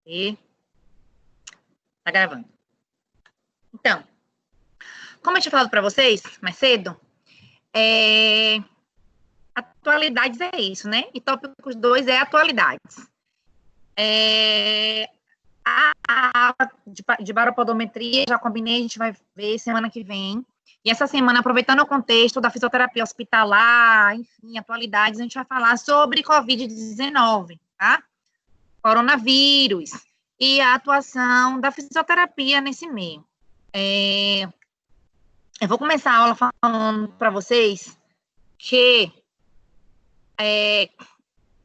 E tá gravando. Então, como eu tinha falado para vocês mais cedo, atualidades é isso, né? E tópicos 2 é atualidades. A aula de baropodometria, já combinei, a gente vai ver semana que vem. E essa semana, aproveitando o contexto da fisioterapia hospitalar, enfim, atualidades, a gente vai falar sobre Covid-19, tá? Coronavírus e a atuação da fisioterapia nesse meio. Eu vou começar a aula falando para vocês que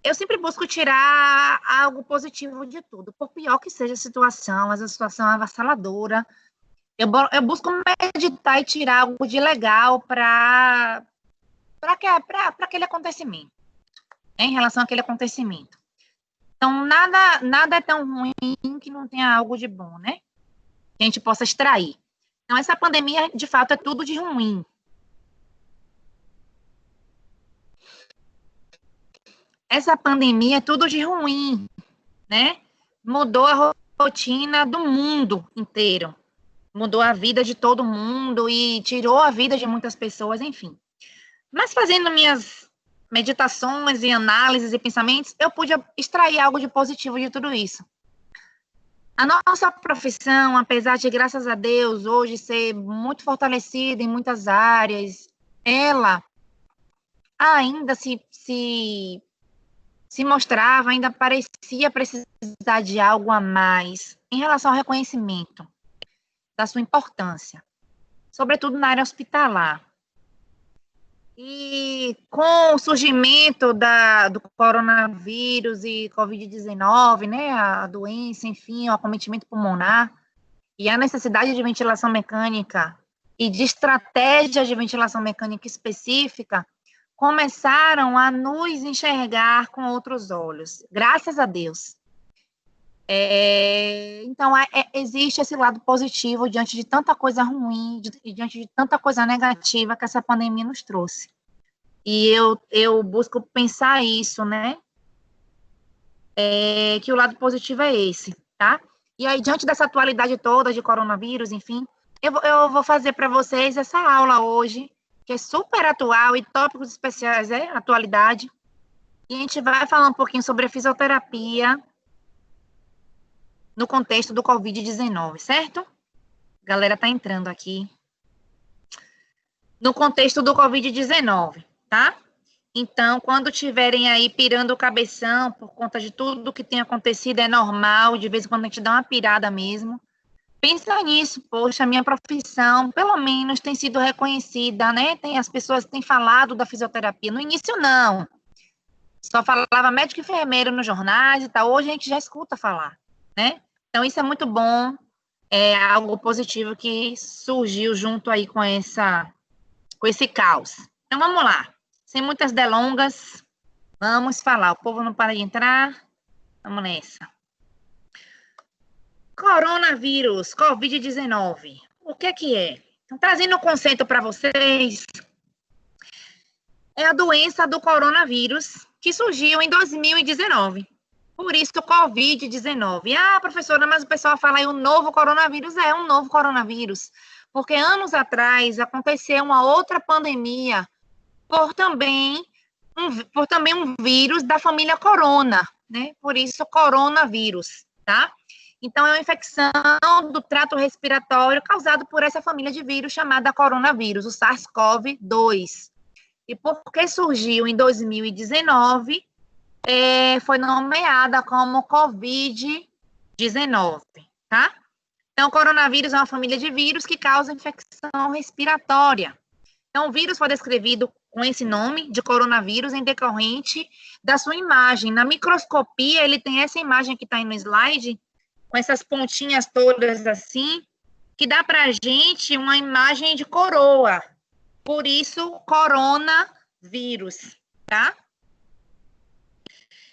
eu sempre busco tirar algo positivo de tudo, por pior que seja a situação, às vezes a situação é avassaladora, eu busco meditar e tirar algo de legal para aquele acontecimento, né, em relação àquele acontecimento. Então, nada é tão ruim que não tenha algo de bom, né? Que a gente possa extrair. Então, essa pandemia, de fato, é tudo de ruim. Essa pandemia é tudo de ruim, né? Mudou a rotina do mundo inteiro. Mudou a vida de todo mundo e tirou a vida de muitas pessoas, enfim. Mas fazendo minhas meditações e análises e pensamentos, eu pude extrair algo de positivo de tudo isso. A nossa profissão, apesar de, graças a Deus, hoje ser muito fortalecida em muitas áreas, ela ainda se mostrava, ainda parecia precisar de algo a mais em relação ao reconhecimento da sua importância, sobretudo na área hospitalar. E com o surgimento do coronavírus e Covid-19, né, a doença, enfim, o acometimento pulmonar, e a necessidade de ventilação mecânica e de estratégia de ventilação mecânica específica, começaram a nos enxergar com outros olhos, graças a Deus. Então, existe esse lado positivo diante de tanta coisa ruim, diante de tanta coisa negativa que essa pandemia nos trouxe. E eu busco pensar isso, né? Que o lado positivo é esse, tá? E aí, diante dessa atualidade toda de coronavírus, enfim, eu vou fazer para vocês essa aula hoje, que é super atual e tópicos especiais, atualidade. E a gente vai falar um pouquinho sobre a fisioterapia no contexto do Covid-19, certo? A galera tá entrando aqui. No contexto do Covid-19, tá? Então, quando tiverem aí pirando o cabeção por conta de tudo que tem acontecido, é normal, de vez em quando a gente dá uma pirada mesmo. Pensa nisso, poxa, a minha profissão, pelo menos, tem sido reconhecida, né? As pessoas têm falado da fisioterapia. No início, não. Só falava médico e enfermeiro nos jornais e tal. Hoje a gente já escuta falar, né? Então, isso é muito bom, é algo positivo que surgiu junto aí com esse caos. Então, vamos lá. Sem muitas delongas, vamos falar. O povo não para de entrar. Vamos nessa. Coronavírus, Covid-19. O que é? Então, trazendo um conceito para vocês, é a doença do coronavírus que surgiu em 2019. Por isso, Covid-19. Ah, professora, mas o pessoal fala aí o novo coronavírus. É um novo coronavírus. Porque anos atrás aconteceu uma outra pandemia por também um vírus da família corona, né? Por isso, coronavírus, tá? Então, é uma infecção do trato respiratório causada por essa família de vírus chamada coronavírus, o SARS-CoV-2. E porque surgiu em 2019, foi nomeada como Covid-19, tá? Então, o coronavírus é uma família de vírus que causa infecção respiratória. Então, o vírus foi descrevido com esse nome de coronavírus em decorrente da sua imagem. Na microscopia, ele tem essa imagem que está aí no slide, com essas pontinhas todas assim, que dá para a gente uma imagem de coroa. Por isso, coronavírus, tá?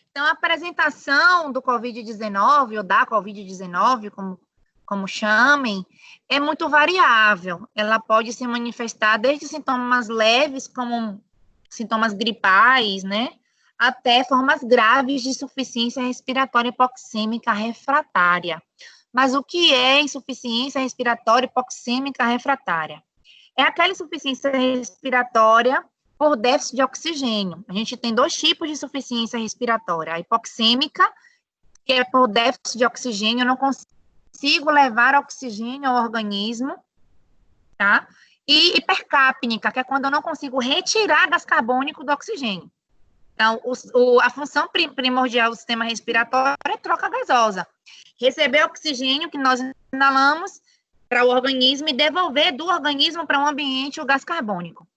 Então, a apresentação do Covid-19, ou da Covid-19, como chamem, é muito variável. Ela pode se manifestar desde sintomas leves, como sintomas gripais, né? até formas graves de insuficiência respiratória hipoxêmica refratária. Mas o que é insuficiência respiratória hipoxêmica refratária? É aquela insuficiência respiratória por déficit de oxigênio. A gente tem 2 tipos de insuficiência respiratória: a hipoxêmica, que é por déficit de oxigênio, eu não consigo levar oxigênio ao organismo, tá? E hipercapnia, que é quando eu não consigo retirar gás carbônico do oxigênio. Então, a função primordial do sistema respiratório é troca gasosa. Receber oxigênio que nós inalamos para o organismo e devolver do organismo para o ambiente o gás carbônico.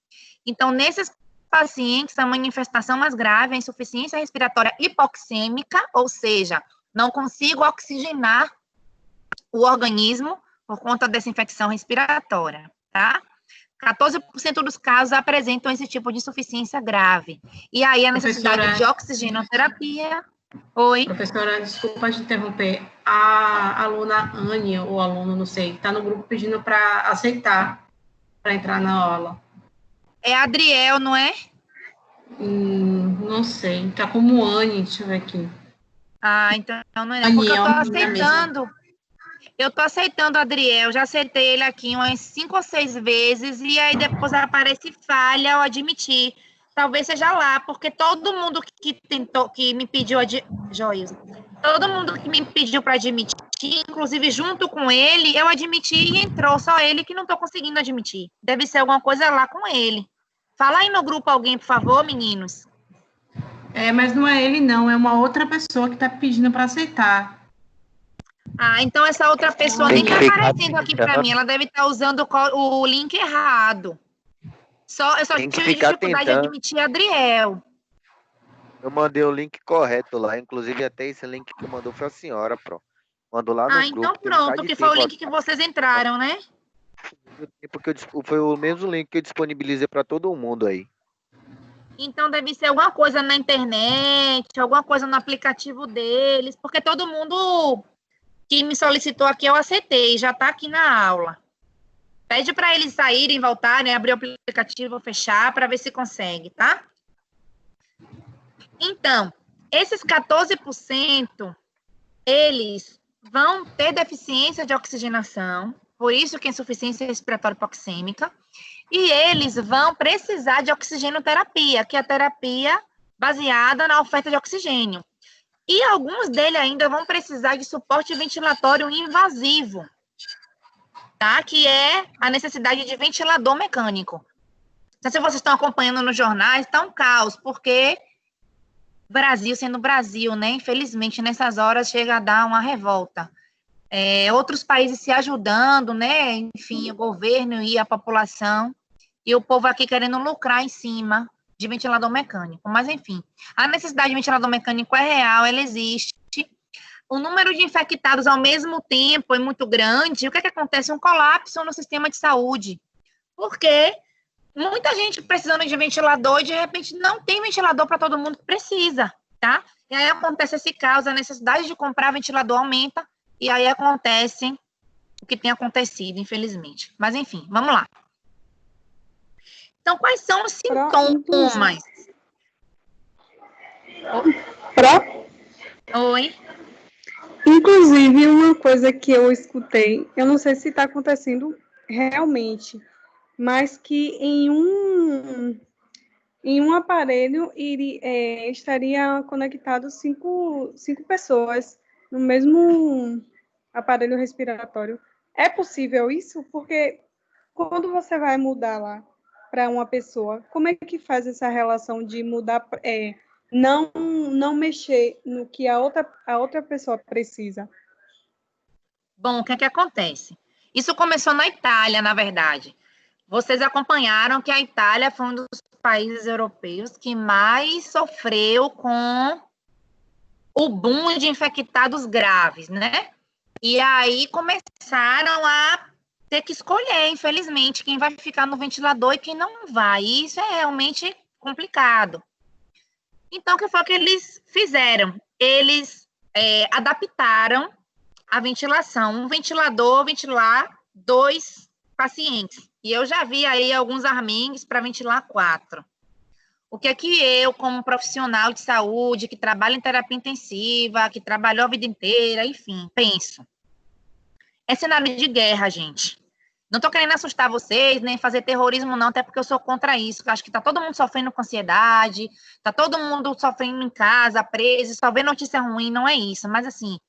Então, nesses pacientes, a manifestação mais grave é a insuficiência respiratória hipoxêmica, ou seja, não consigo oxigenar o organismo por conta dessa infecção respiratória, tá? 14% dos casos apresentam esse tipo de insuficiência grave. E aí a necessidade de oxigenoterapia. Oi? Professora, desculpa te interromper. A aluna Ania, ou aluno, não sei, está no grupo pedindo para aceitar, para entrar na aula. É Adriel, não é? Não sei, tá como Anne, deixa eu ver aqui. Ah, então não é, porque eu tô aceitando. Eu tô aceitando o Adriel, já aceitei ele aqui umas 5 ou 6 vezes, e aí depois aparece falha ao admitir. Talvez seja lá, porque todo mundo que tentou, que me pediu, Joilson, todo mundo que me pediu para admitir, inclusive junto com ele, eu admiti e entrou, só ele que não tô conseguindo admitir. Deve ser alguma coisa lá com ele. Fala aí no grupo alguém, por favor, meninos. Mas não é ele não, é uma outra pessoa que está pedindo para aceitar. Ah, então essa outra pessoa nem está aparecendo aqui para mim, ela deve estar usando o link errado. Eu só tive dificuldade de admitir Adriel. Eu mandei o link correto lá, inclusive até esse link que mandou foi a senhora, mandou lá no grupo. Então pronto, que foi o link que vocês entraram, né? Porque foi o mesmo link que eu disponibilizei para todo mundo aí. Então deve ser alguma coisa na internet, alguma coisa no aplicativo deles, porque todo mundo que me solicitou aqui eu aceitei, já está aqui na aula. Pede para eles saírem, voltarem, abrir o aplicativo, fechar, para ver se consegue, tá? Então, esses 14%, eles vão ter deficiência de oxigenação, por isso que é insuficiência respiratória hipoxêmica, e eles vão precisar de oxigenoterapia, que é a terapia baseada na oferta de oxigênio. E alguns deles ainda vão precisar de suporte ventilatório invasivo, tá? Que é a necessidade de ventilador mecânico. Então, se vocês estão acompanhando nos jornais, está um caos, porque Brasil sendo Brasil, né? Infelizmente, nessas horas chega a dar uma revolta. Outros países se ajudando, né? Enfim, o governo e a população, e o povo aqui querendo lucrar em cima de ventilador mecânico. Mas, enfim, a necessidade de ventilador mecânico é real, ela existe. O número de infectados ao mesmo tempo é muito grande. O que é que acontece? Um colapso no sistema de saúde. Porque muita gente precisando de ventilador e, de repente, não tem ventilador para todo mundo que precisa, tá? E aí acontece esse caos, a necessidade de comprar ventilador aumenta, e aí acontece o que tem acontecido, infelizmente. Mas, enfim, vamos lá. Então, quais são os sintomas? Oi? Inclusive, uma coisa que eu escutei, eu não sei se está acontecendo realmente, mas que em um aparelho estaria conectado cinco pessoas no mesmo aparelho respiratório. É possível isso? Porque quando você vai mudar lá para uma pessoa, como é que faz essa relação de mudar, não mexer no que a outra pessoa precisa? Bom, o que é que acontece? Isso começou na Itália, na verdade. Vocês acompanharam que a Itália foi um dos países europeus que mais sofreu com o boom de infectados graves, né? E aí começaram a ter que escolher, infelizmente, quem vai ficar no ventilador e quem não vai. E isso é realmente complicado. Então, o que foi que eles fizeram? Eles adaptaram a ventilação. Um ventilador ventilar 2 pacientes. E eu já vi aí alguns armingues para ventilar 4. O que é que eu, como profissional de saúde, que trabalha em terapia intensiva, que trabalhou a vida inteira, enfim, penso? É cenário de guerra, gente. Não tô querendo assustar vocês, nem fazer terrorismo, não, até porque eu sou contra isso. Eu acho que tá todo mundo sofrendo com ansiedade, tá todo mundo sofrendo em casa, preso, só vê notícia ruim, não é isso. Mas, assim,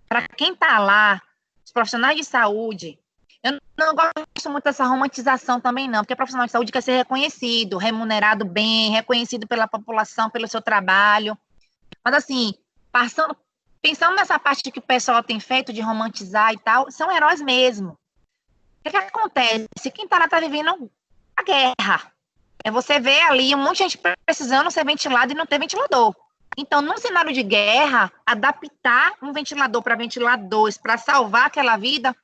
para quem tá lá, os profissionais de saúde, eu não gosto muito dessa romantização também, não, porque profissional de saúde quer ser reconhecido, remunerado bem, reconhecido pela população, pelo seu trabalho. Mas, assim, pensando nessa parte que o pessoal tem feito de romantizar e tal, são heróis mesmo. O que acontece? Quem está lá está vivendo a guerra. Você vê ali um monte de gente precisando ser ventilado e não ter ventilador. Então, num cenário de guerra, adaptar um ventilador para ventilar dois, para salvar aquela vida,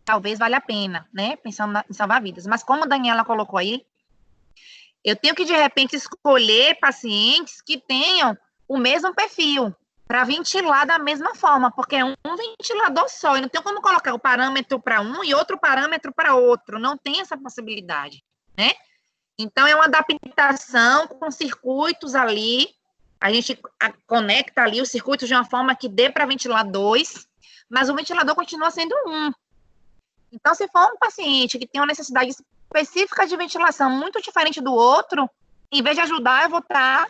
talvez valha a pena, né? Pensando em salvar vidas. Mas como a Daniela colocou aí, eu tenho que, de repente, escolher pacientes que tenham o mesmo perfil, para ventilar da mesma forma, porque é um ventilador só, e não tem como colocar o parâmetro para um e outro parâmetro para outro, não tem essa possibilidade, né? Então, é uma adaptação com circuitos ali, a gente conecta ali os circuitos de uma forma que dê para ventilar dois, mas o ventilador continua sendo um. Então, se for um paciente que tem uma necessidade específica de ventilação muito diferente do outro, em vez de ajudar, eu vou estar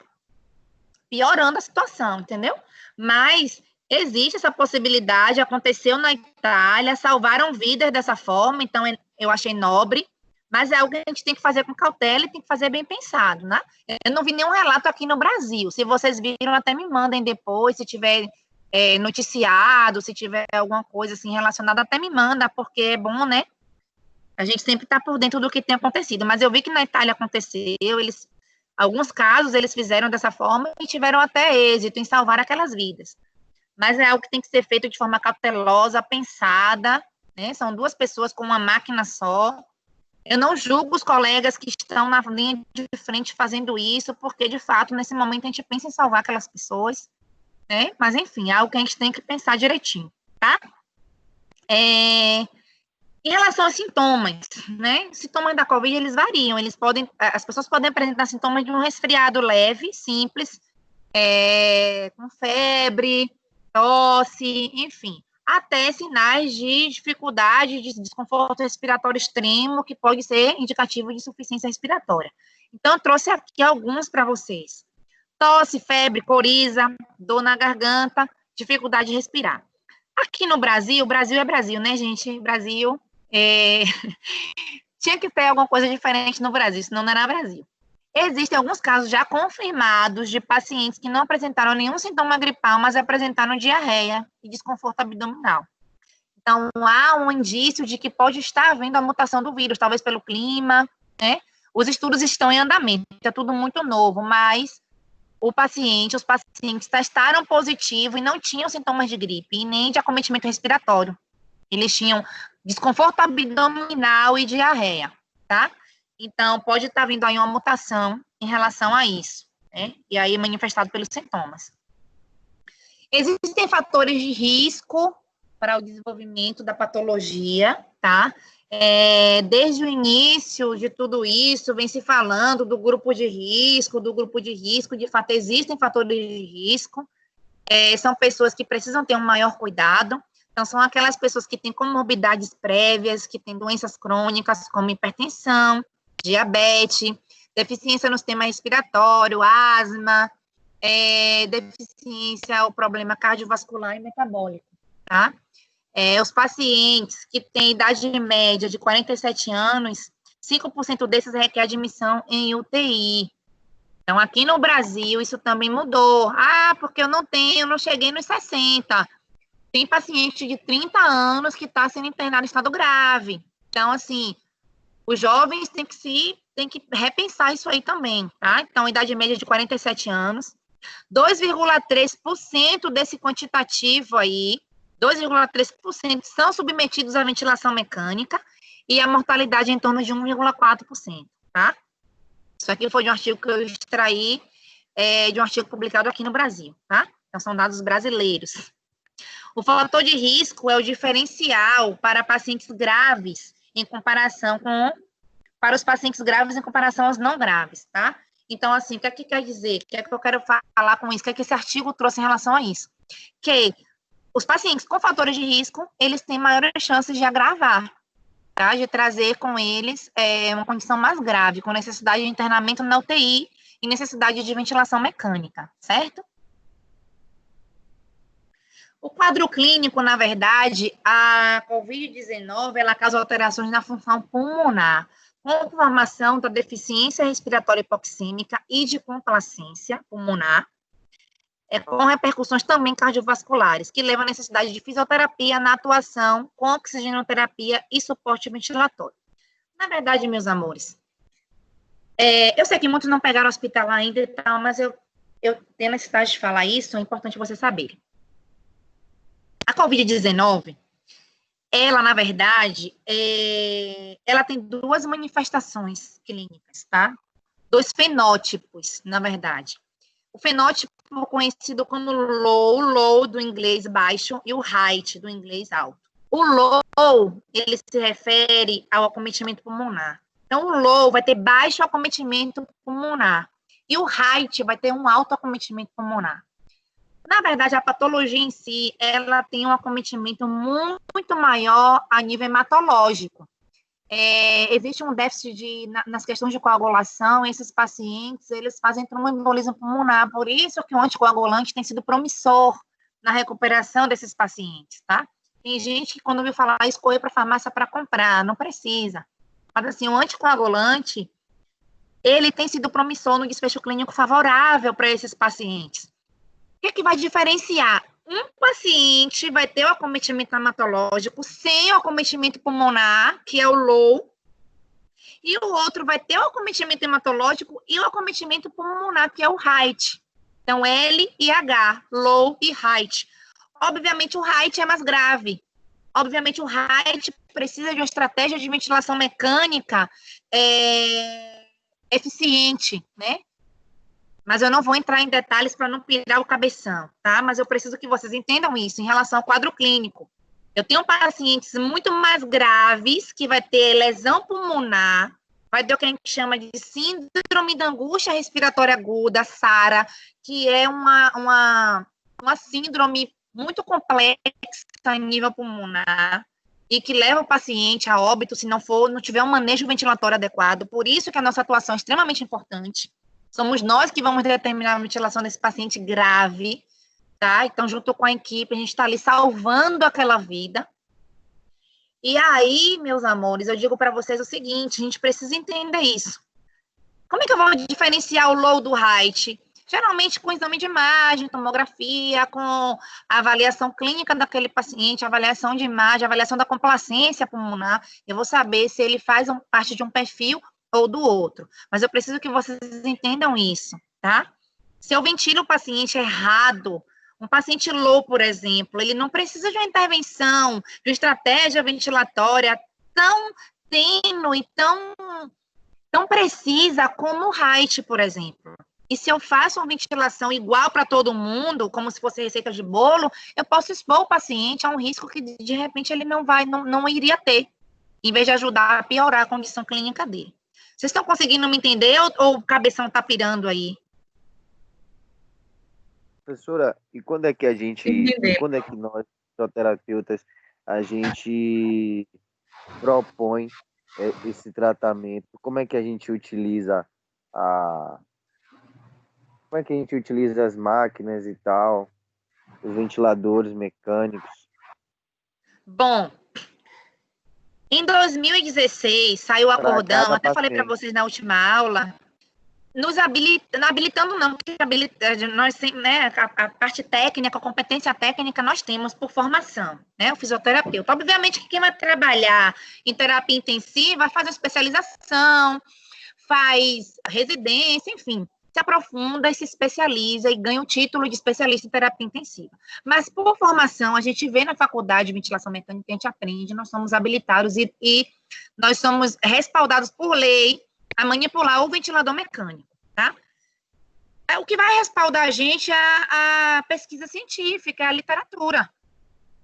piorando a situação, entendeu? Mas existe essa possibilidade, aconteceu na Itália, salvaram vidas dessa forma, então eu achei nobre, mas é algo que a gente tem que fazer com cautela e tem que fazer bem pensado, né? Eu não vi nenhum relato aqui no Brasil. Se vocês viram, até me mandem depois, se tiver noticiado, se tiver alguma coisa assim relacionada, até me manda, porque é bom, né? A gente sempre está por dentro do que tem acontecido. Mas eu vi que na Itália aconteceu, alguns casos eles fizeram dessa forma e tiveram até êxito em salvar aquelas vidas. Mas é algo que tem que ser feito de forma cautelosa, pensada, né? São duas pessoas com uma máquina só. Eu não julgo os colegas que estão na linha de frente fazendo isso, porque, de fato, nesse momento a gente pensa em salvar aquelas pessoas, né? Mas, enfim, é algo que a gente tem que pensar direitinho, tá? Em relação aos sintomas, né? Os sintomas da COVID, eles variam. As pessoas podem apresentar sintomas de um resfriado leve, simples, com febre, tosse, enfim, até sinais de dificuldade, de desconforto respiratório extremo, que pode ser indicativo de insuficiência respiratória. Então, eu trouxe aqui alguns para vocês. Tosse, febre, coriza, dor na garganta, dificuldade de respirar. Aqui no Brasil, Brasil é Brasil, né, gente? Brasil, tinha que ter alguma coisa diferente no Brasil, senão não era Brasil. Existem alguns casos já confirmados de pacientes que não apresentaram nenhum sintoma gripal, mas apresentaram diarreia e desconforto abdominal. Então, há um indício de que pode estar havendo a mutação do vírus, talvez pelo clima, né? Os estudos estão em andamento, é tudo muito novo, mas os pacientes testaram positivo e não tinham sintomas de gripe e nem de acometimento respiratório. Eles tinham desconforto abdominal e diarreia, tá? Então, pode estar vindo aí uma mutação em relação a isso, né? E aí manifestado pelos sintomas. Existem fatores de risco para o desenvolvimento da patologia, tá? Desde o início de tudo isso, vem se falando do grupo de risco, de fato, existem fatores de risco, são pessoas que precisam ter um maior cuidado, então, são aquelas pessoas que têm comorbidades prévias, que têm doenças crônicas, como hipertensão, diabetes, deficiência no sistema respiratório, asma, deficiência ou problema cardiovascular e metabólico, tá? Os pacientes que têm idade média de 47 anos, 5% desses requer admissão em UTI. Então, aqui no Brasil, isso também mudou. Porque eu não cheguei nos 60. Tem paciente de 30 anos que está sendo internado em estado grave. Então, assim, os jovens têm que repensar isso aí também, tá? Então, idade média de 47 anos. 2,3% desse quantitativo aí, 2,3% são submetidos à ventilação mecânica e a mortalidade é em torno de 1,4%, tá? Isso aqui foi de um artigo que eu extraí, de um artigo publicado aqui no Brasil, tá? Então, são dados brasileiros. O fator de risco é o diferencial para pacientes graves para os pacientes graves em comparação aos não graves, tá? Então, assim, o que é que quer dizer? O que é que eu quero falar com isso? O que é que esse artigo trouxe em relação a isso? Que os pacientes com fatores de risco, eles têm maiores chances de agravar, tá? De trazer com eles uma condição mais grave, com necessidade de internamento na UTI e necessidade de ventilação mecânica, certo? O quadro clínico, na verdade, a COVID-19, ela causa alterações na função pulmonar, com formação da deficiência respiratória hipoxêmica e de complacência pulmonar, com repercussões também cardiovasculares, que levam à necessidade de fisioterapia na atuação com oxigenoterapia e suporte ventilatório. Na verdade, meus amores, eu sei que muitos não pegaram hospitalar ainda e tal, mas eu tenho necessidade de falar isso, é importante você saber. A COVID-19, ela, na verdade, ela tem duas manifestações clínicas, tá? Dois fenótipos, na verdade. O fenótipo conhecido como low do inglês baixo, e o height, do inglês alto. O low, ele se refere ao acometimento pulmonar. Então, o low vai ter baixo acometimento pulmonar, e o height vai ter um alto acometimento pulmonar. Na verdade, a patologia em si, ela tem um acometimento muito maior a nível hematológico. Existe um déficit nas questões de coagulação, esses pacientes, eles fazem tromboembolismo pulmonar, por isso que o anticoagulante tem sido promissor na recuperação desses pacientes, tá? Tem gente que, quando ouviu falar, escolhe para a farmácia para comprar, não precisa. Mas, assim, o anticoagulante, ele tem sido promissor no desfecho clínico favorável para esses pacientes. O que vai diferenciar? Um paciente vai ter o acometimento hematológico sem o acometimento pulmonar, que é o low, e o outro vai ter o acometimento hematológico e o acometimento pulmonar, que é o height. Então, L e H, low e height. Obviamente, o height é mais grave. Obviamente, o height precisa de uma estratégia de ventilação mecânica eficiente, né? Mas eu não vou entrar em detalhes para não pirar o cabeção, tá? Mas eu preciso que vocês entendam isso em relação ao quadro clínico. Eu tenho pacientes muito mais graves, que vai ter lesão pulmonar, vai ter o que a gente chama de síndrome da angústia respiratória aguda, SARA, que é uma síndrome muito complexa a nível pulmonar e que leva o paciente a óbito se não tiver um manejo ventilatório adequado. Por isso que a nossa atuação é extremamente importante. Somos nós que vamos determinar a ventilação desse paciente grave, tá? Então, junto com a equipe, a gente está ali salvando aquela vida. E aí, meus amores, eu digo para vocês o seguinte, a gente precisa entender isso. Como é que eu vou diferenciar o low do height? Geralmente com exame de imagem, tomografia, com a avaliação clínica daquele paciente, avaliação de imagem, avaliação da complacência pulmonar, eu vou saber se ele faz parte de um perfil ou do outro. Mas eu preciso que vocês entendam isso, tá? Se eu ventilo o paciente errado, um paciente low, por exemplo, ele não precisa de uma intervenção, de uma estratégia ventilatória tão tênue, tão precisa como o height, por exemplo. E se eu faço uma ventilação igual para todo mundo, como se fosse receita de bolo, eu posso expor o paciente a um risco que, de repente, ele não iria ter, em vez de ajudar a piorar a condição clínica dele. Vocês estão conseguindo me entender ou o cabeção está pirando aí? Professora, e quando é que quando é que nós, fisioterapeutas, a gente propõe esse tratamento? Como é que a gente utiliza como é que a gente utiliza as máquinas e tal, os ventiladores mecânicos? Bom, em 2016 saiu o acordão, até falei para vocês na última aula, nos habilitando não, porque nós, né, a parte técnica, a competência técnica nós temos por formação, né, o fisioterapeuta. Obviamente que quem vai trabalhar em terapia intensiva faz a especialização, faz residência, enfim, se aprofunda e se especializa e ganha o título de especialista em terapia intensiva. Mas, por formação, a gente vê na faculdade de ventilação mecânica, a gente aprende, nós somos habilitados e nós somos respaldados por lei a manipular o ventilador mecânico, tá? O que vai respaldar a gente é a pesquisa científica, a literatura,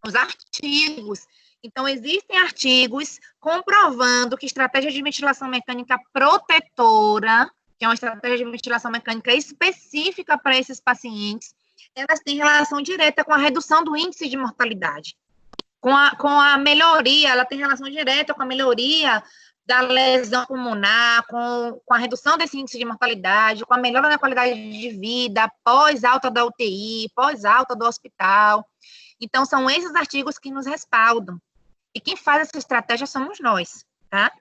os artigos. Então, existem artigos comprovando que estratégia de ventilação mecânica protetora que é uma estratégia de ventilação mecânica específica para esses pacientes, elas têm relação direta com a redução do índice de mortalidade. Com a melhoria, ela tem relação direta com a melhoria da lesão pulmonar, com a redução desse índice de mortalidade, com a melhora na qualidade de vida, pós-alta da UTI, pós-alta do hospital. Então, são esses artigos que nos respaldam. E quem faz essa estratégia somos nós, tá?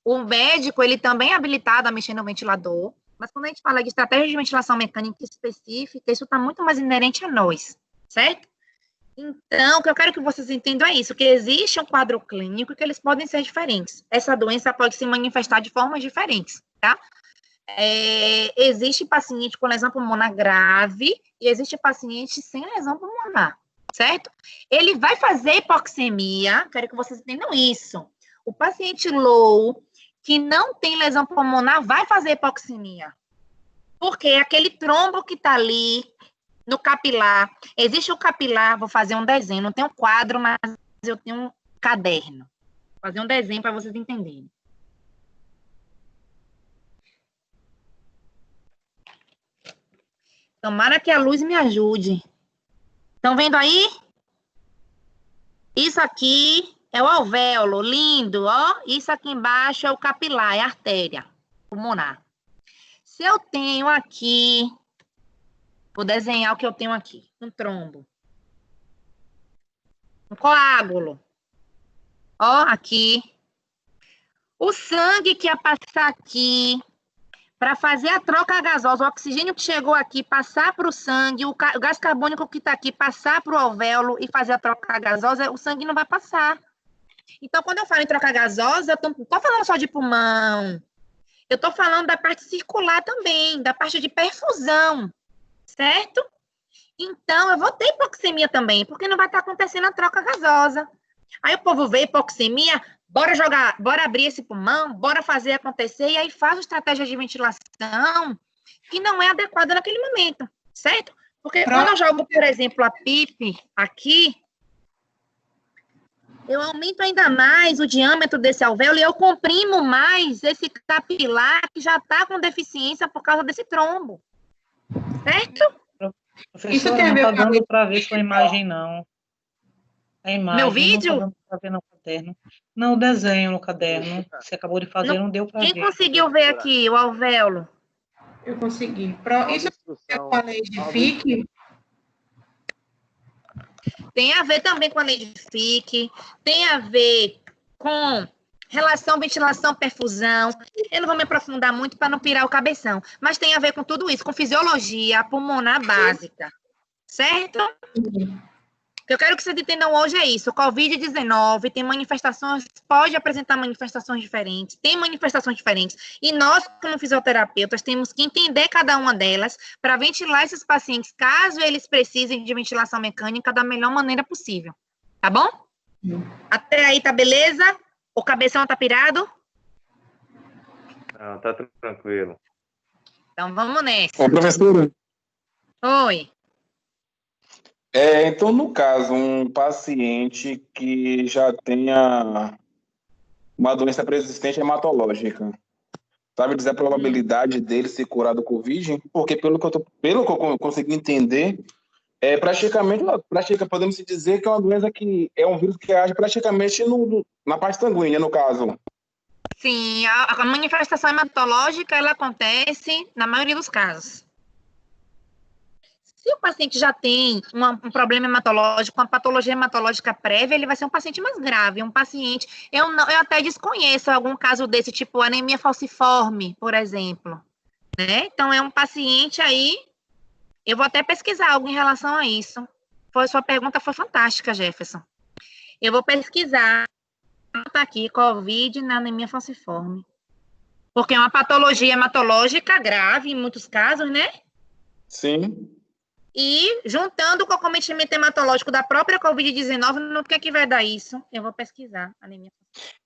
O médico, ele também é habilitado a mexer no ventilador, mas quando a gente fala de estratégia de ventilação mecânica específica, isso está muito mais inerente a nós, certo? Então, o que eu quero que vocês entendam é isso, que existe um quadro clínico e que eles podem ser diferentes. Essa doença pode se manifestar de formas diferentes, tá? Existe paciente com lesão pulmonar grave e existe paciente sem lesão pulmonar, certo? Ele vai fazer hipoxemia, quero que vocês entendam isso. O paciente low, que não tem lesão pulmonar, vai fazer hipoxemia. Porque aquele trombo que está ali no capilar, existe o capilar, vou fazer um desenho, não tenho quadro, mas eu tenho um caderno. Vou fazer um desenho para vocês entenderem. Tomara que a luz me ajude. Estão vendo aí? Isso aqui é o alvéolo, lindo, ó. Isso aqui embaixo é o capilar, é a artéria pulmonar. Se eu tenho aqui, vou desenhar o que eu tenho aqui, um trombo. Um coágulo. Ó, aqui. O sangue que ia passar aqui, para fazer a troca gasosa, o oxigênio que chegou aqui, passar para o sangue, o gás carbônico que está aqui, passar para o alvéolo e fazer a troca gasosa, o sangue não vai passar. Então, quando eu falo em troca gasosa, eu não estou falando só de pulmão. Eu estou falando da parte circular também, da parte de perfusão, certo? Então, eu vou ter hipoxemia também, porque não vai estar acontecendo a troca gasosa. Aí o povo vê hipoxemia, bora jogar, bora abrir esse pulmão, bora fazer acontecer, e aí faz uma estratégia de ventilação que não é adequada naquele momento, certo? Porque quando eu jogo, por exemplo, a PIP aqui, eu aumento ainda mais o diâmetro desse alvéolo e eu comprimo mais esse capilar que já está com deficiência por causa desse trombo, certo? Professora, não está dando para ver sua imagem, não. A imagem, meu vídeo? Não está dando para ver no caderno. Não, o desenho no caderno. Você acabou de fazer, não deu para ver. Quem conseguiu ver aqui o alvéolo? Eu consegui. Isso é com a lei de Fick? Tem a ver também com a lei de Fick, tem a ver com relação, ventilação, perfusão. Eu não vou me aprofundar muito para não pirar o cabeção, mas tem a ver com tudo isso, com fisiologia pulmonar básica, certo? O que eu quero que vocês entendam hoje é isso. O Covid-19 tem manifestações, pode apresentar manifestações diferentes, tem manifestações diferentes. E nós, como fisioterapeutas, temos que entender cada uma delas para ventilar esses pacientes, caso eles precisem de ventilação mecânica, da melhor maneira possível. Tá bom? Até aí, tá beleza? O cabeção tá pirado? Não, tá tranquilo. Então, vamos nessa. Ô, professora. Oi. Então, no caso, um paciente que já tenha uma doença persistente hematológica, sabe dizer a probabilidade dele se curar do Covid? Porque, pelo que eu consegui entender, praticamente podemos dizer que é uma doença que é um vírus que age praticamente na parte sanguínea, no caso. Sim, a manifestação hematológica, ela acontece na maioria dos casos. Se o paciente já tem um problema hematológico, uma patologia hematológica prévia, ele vai ser um paciente mais grave, um paciente... Eu até desconheço algum caso desse, tipo anemia falciforme, por exemplo. Né? Então, é um paciente aí... Eu vou até pesquisar algo em relação a isso. Sua pergunta foi fantástica, Jefferson. Eu vou pesquisar. Tá aqui, Covid na anemia falciforme. Porque é uma patologia hematológica grave, em muitos casos, né? Sim. E juntando com o cometimento hematológico da própria Covid-19, no que é que vai dar isso? Eu vou pesquisar. Anemia.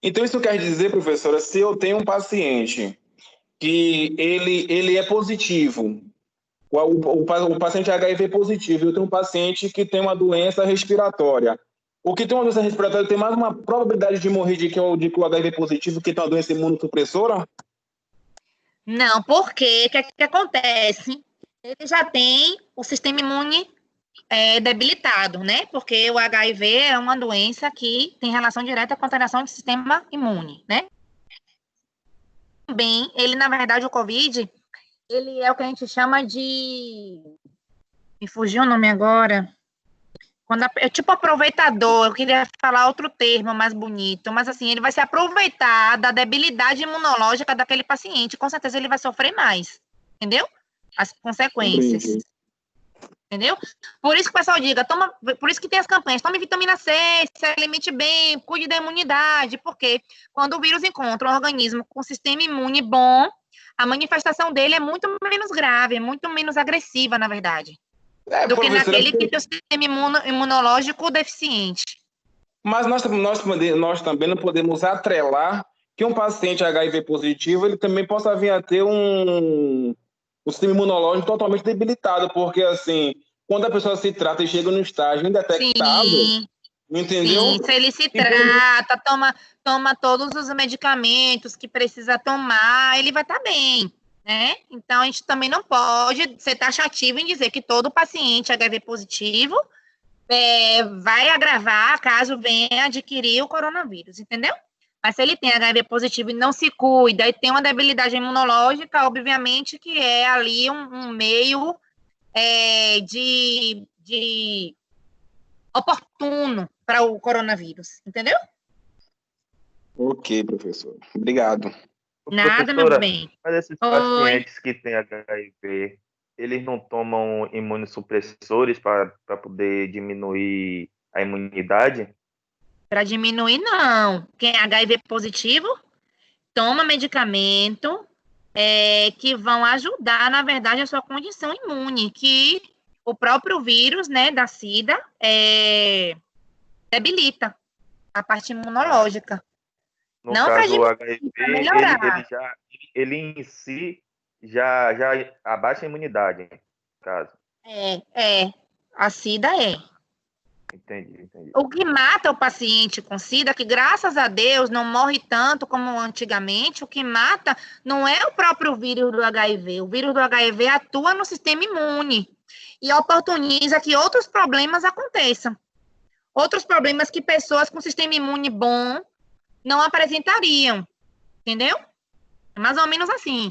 Então, isso quer dizer, professora, se eu tenho um paciente que ele é positivo, o paciente HIV positivo, eu tenho um paciente que tem uma doença respiratória. O que tem uma doença respiratória tem mais uma probabilidade de morrer de que o HIV positivo que tem uma doença imunossupressora? Não, porque o que acontece? Ele já tem o sistema imune debilitado, né? Porque o HIV é uma doença que tem relação direta com a alteração do sistema imune, né? Também, ele, na verdade, o COVID, ele é o que a gente chama de... Me fugiu o nome agora. É tipo aproveitador, eu queria falar outro termo mais bonito, mas assim, ele vai se aproveitar da debilidade imunológica daquele paciente, com certeza ele vai sofrer mais, entendeu? As consequências. Entendi. Entendeu? Por isso que o pessoal diga, por isso que tem as campanhas, tome vitamina C, se alimente bem, cuide da imunidade, porque quando o vírus encontra um organismo com sistema imune bom, a manifestação dele é muito menos grave, é muito menos agressiva, na verdade, do que naquele que tem o sistema imunológico deficiente. Mas nós também não podemos atrelar que um paciente HIV positivo, ele também possa vir a ter um sistema imunológico totalmente debilitado, porque, assim, quando a pessoa se trata e chega no estágio indetectável, sim, entendeu? Sim, se ele se trata, toma todos os medicamentos que precisa tomar, ele vai estar bem, né? Então, a gente também não pode ser taxativo em dizer que todo paciente HIV positivo vai agravar caso venha adquirir o coronavírus, entendeu? Mas se ele tem HIV positivo e não se cuida e tem uma debilidade imunológica, obviamente que é ali um meio de oportuno para o coronavírus, entendeu? Ok, professor. Obrigado. Nada, meu bem. Mas esses pacientes que têm HIV, eles não tomam imunossupressores para poder diminuir a imunidade? Para diminuir, não. Quem é HIV positivo, toma medicamento que vão ajudar, na verdade, a sua condição imune, que o próprio vírus, né, da SIDA, debilita a parte imunológica. No não caso, o HIV, ele em si já abaixa a imunidade, no caso. A SIDA Entendi. O que mata o paciente com SIDA, que graças a Deus não morre tanto como antigamente, o que mata não é o próprio vírus do HIV. O vírus do HIV atua no sistema imune e oportuniza que outros problemas aconteçam. Outros problemas que pessoas com sistema imune bom não apresentariam. Entendeu? É mais ou menos assim.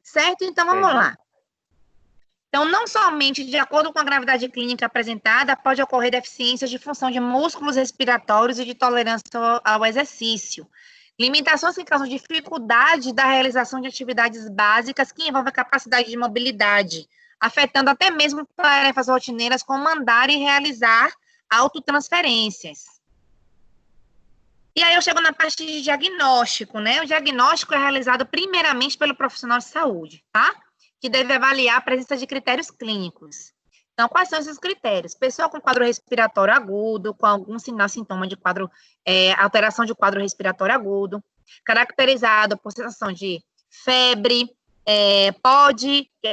Certo? Então, vamos lá. Então, não somente de acordo com a gravidade clínica apresentada, pode ocorrer deficiências de função de músculos respiratórios e de tolerância ao exercício. Limitações que causam dificuldade da realização de atividades básicas que envolvem a capacidade de mobilidade, afetando até mesmo tarefas rotineiras como andar e realizar autotransferências. E aí eu chego na parte de diagnóstico, né? O diagnóstico é realizado primeiramente pelo profissional de saúde, tá? Que deve avaliar a presença de critérios clínicos. Então, quais são esses critérios? Pessoa com quadro respiratório agudo, com algum sinal, sintoma de alteração de quadro respiratório agudo, caracterizado por sensação de febre,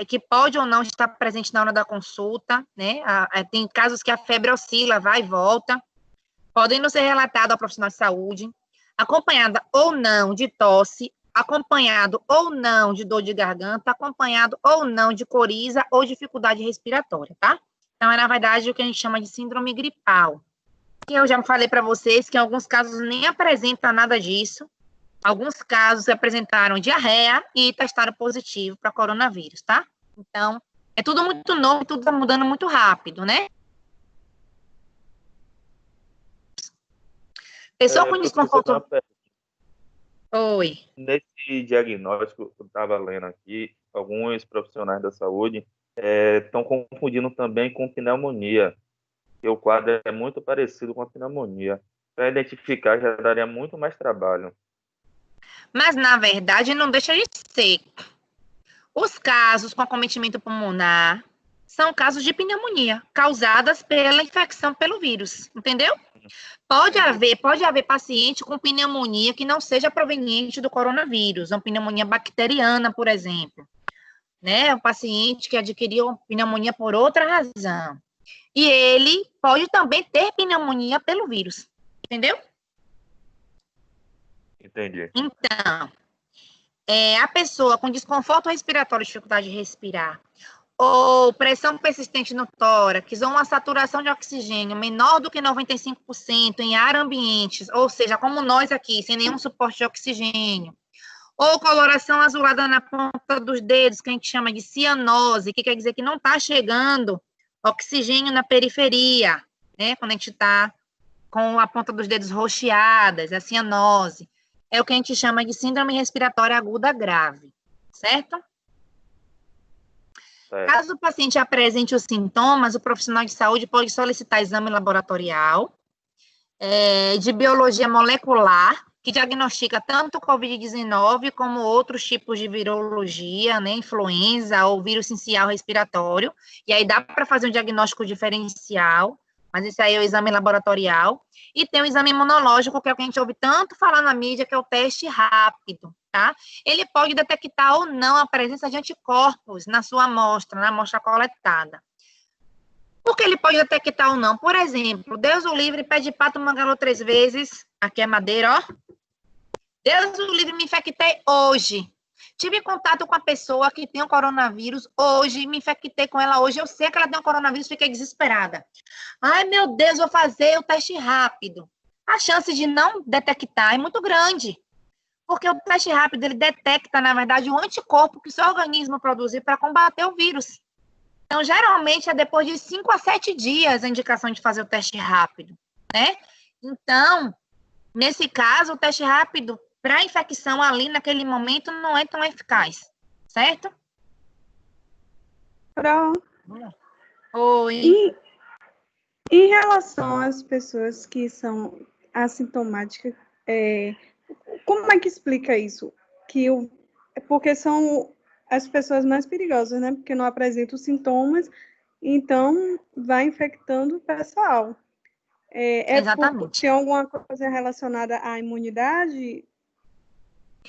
que pode ou não estar presente na hora da consulta, né? Tem casos que a febre oscila, vai e volta, podem não ser relatados ao profissional de saúde, acompanhada ou não de tosse, acompanhado ou não de dor de garganta, acompanhado ou não de coriza ou dificuldade respiratória, tá? Então, é, na verdade, o que a gente chama de síndrome gripal. Que eu já falei para vocês que em alguns casos nem apresenta nada disso. Alguns casos apresentaram diarreia e testaram positivo para coronavírus, tá? Então, é tudo muito novo, tudo está mudando muito rápido, né? Pessoa com desconforto... Oi. Nesse diagnóstico que eu estava lendo aqui, alguns profissionais da saúde estão confundindo também com pneumonia, que o quadro é muito parecido com a pneumonia. Para identificar já daria muito mais trabalho. Mas, na verdade, não deixa de ser. Os casos com acometimento pulmonar são casos de pneumonia, causadas pela infecção pelo vírus, entendeu? Pode haver paciente com pneumonia que não seja proveniente do coronavírus, uma pneumonia bacteriana, por exemplo, né? Um paciente que adquiriu pneumonia por outra razão. E ele pode também ter pneumonia pelo vírus, entendeu? Entendi. Então, a pessoa com desconforto respiratório, dificuldade de respirar, ou pressão persistente no tórax, ou uma saturação de oxigênio menor do que 95% em ar ambiente, ou seja, como nós aqui, sem nenhum suporte de oxigênio, ou coloração azulada na ponta dos dedos, que a gente chama de cianose, que quer dizer que não está chegando oxigênio na periferia, né, quando a gente está com a ponta dos dedos roxeadas, a cianose, é o que a gente chama de síndrome respiratória aguda grave, certo? Caso o paciente apresente os sintomas, o profissional de saúde pode solicitar exame laboratorial de biologia molecular, que diagnostica tanto o COVID-19 como outros tipos de virologia, né, influenza ou vírus sincial respiratório, e aí dá para fazer um diagnóstico diferencial, mas esse aí é o exame laboratorial, e tem o exame imunológico, que é o que a gente ouve tanto falar na mídia, que é o teste rápido, tá? Ele pode detectar ou não a presença de anticorpos na sua amostra, na amostra coletada. Por que ele pode detectar ou não? Por exemplo, Deus o livre, pé de pato, mangalô 3 vezes, aqui é madeira, ó. Deus o livre, me infectei hoje. Tive contato com a pessoa que tem o coronavírus hoje, me infectei com ela hoje, eu sei que ela tem o coronavírus, fiquei desesperada. Ai, meu Deus, vou fazer o teste rápido. A chance de não detectar é muito grande, porque o teste rápido, ele detecta, na verdade, o anticorpo que o seu organismo produzir para combater o vírus. Então, geralmente, é depois de 5 a 7 dias a indicação de fazer o teste rápido, né? Então, nesse caso, o teste rápido para infecção ali naquele momento não é tão eficaz, certo? Pronto. Oi. Em relação às pessoas que são assintomáticas, como é que explica isso? Porque são as pessoas mais perigosas, né? Porque não apresentam sintomas, então vai infectando o pessoal. Exatamente. Tem alguma coisa relacionada à imunidade?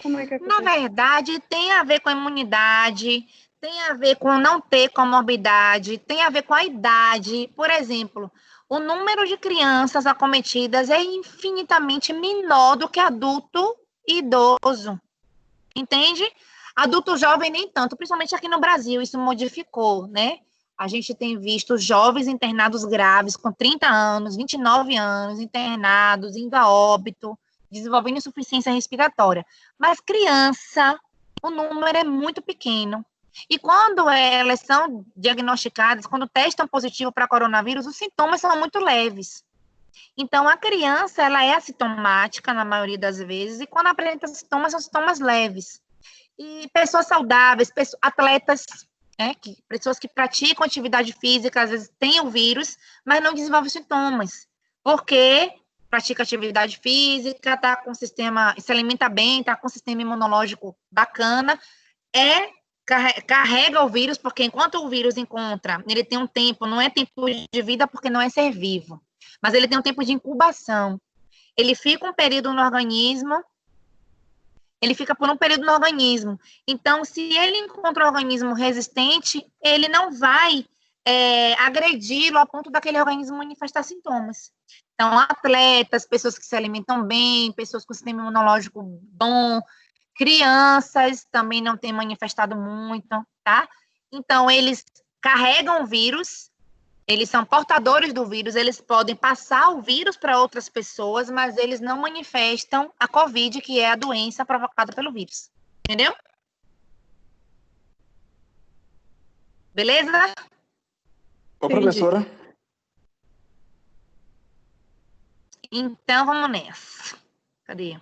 Como é que acontece? Na verdade, tem a ver com a imunidade, tem a ver com não ter comorbidade, tem a ver com a idade. Por exemplo, o número de crianças acometidas é infinitamente menor do que adulto e idoso. Entende? Adulto jovem nem tanto, principalmente aqui no Brasil, isso modificou, né? A gente tem visto jovens internados graves com 30 anos, 29 anos, internados, indo a óbito, desenvolvendo insuficiência respiratória. Mas criança, o número é muito pequeno. E quando elas são diagnosticadas, quando testam positivo para coronavírus, os sintomas são muito leves. Então, a criança, ela é assintomática na maioria das vezes, e quando apresenta sintomas, são sintomas leves. E pessoas saudáveis, atletas, né, pessoas que praticam atividade física, às vezes têm o vírus, mas não desenvolvem sintomas. Porque pratica atividade física, tá com sistema, se alimenta bem, tá com sistema imunológico bacana, carrega o vírus, porque enquanto o vírus encontra, ele tem um tempo, não é tempo de vida, porque não é ser vivo, mas ele tem um tempo de incubação. Ele fica um período no organismo, ele fica por um período no organismo. Então, se ele encontra um organismo resistente, ele não vai agredi-lo a ponto daquele organismo manifestar sintomas. Então, atletas, pessoas que se alimentam bem, pessoas com sistema imunológico bom, crianças também não têm manifestado muito, tá? Então, eles carregam o vírus, eles são portadores do vírus, eles podem passar o vírus para outras pessoas, mas eles não manifestam a COVID, que é a doença provocada pelo vírus. Entendeu? Beleza? Ô, professora. Então, vamos nessa. Cadê?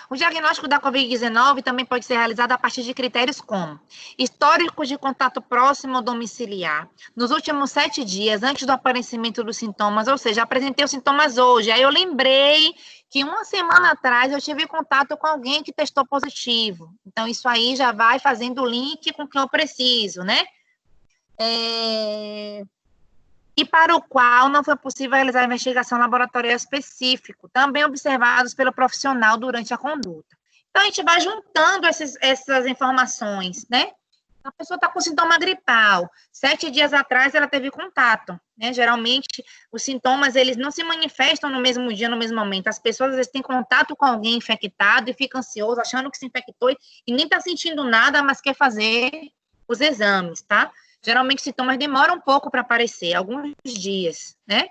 O diagnóstico da COVID-19 também pode ser realizado a partir de critérios como histórico de contato próximo ou domiciliar, nos últimos 7 dias, antes do aparecimento dos sintomas, ou seja, apresentei os sintomas hoje, aí eu lembrei que 1 semana atrás eu tive contato com alguém que testou positivo. Então, isso aí já vai fazendo o link com o que eu preciso, né? E para o qual não foi possível realizar investigação laboratorial específica, também observados pelo profissional durante a conduta. Então, a gente vai juntando essas informações, né? A pessoa está com sintoma gripal. 7 dias atrás ela teve contato, né? Geralmente os sintomas eles não se manifestam no mesmo dia, no mesmo momento. As pessoas às vezes têm contato com alguém infectado e fica ansioso, achando que se infectou e nem está sentindo nada, mas quer fazer os exames, tá? Geralmente os sintomas demoram um pouco para aparecer, alguns dias, né?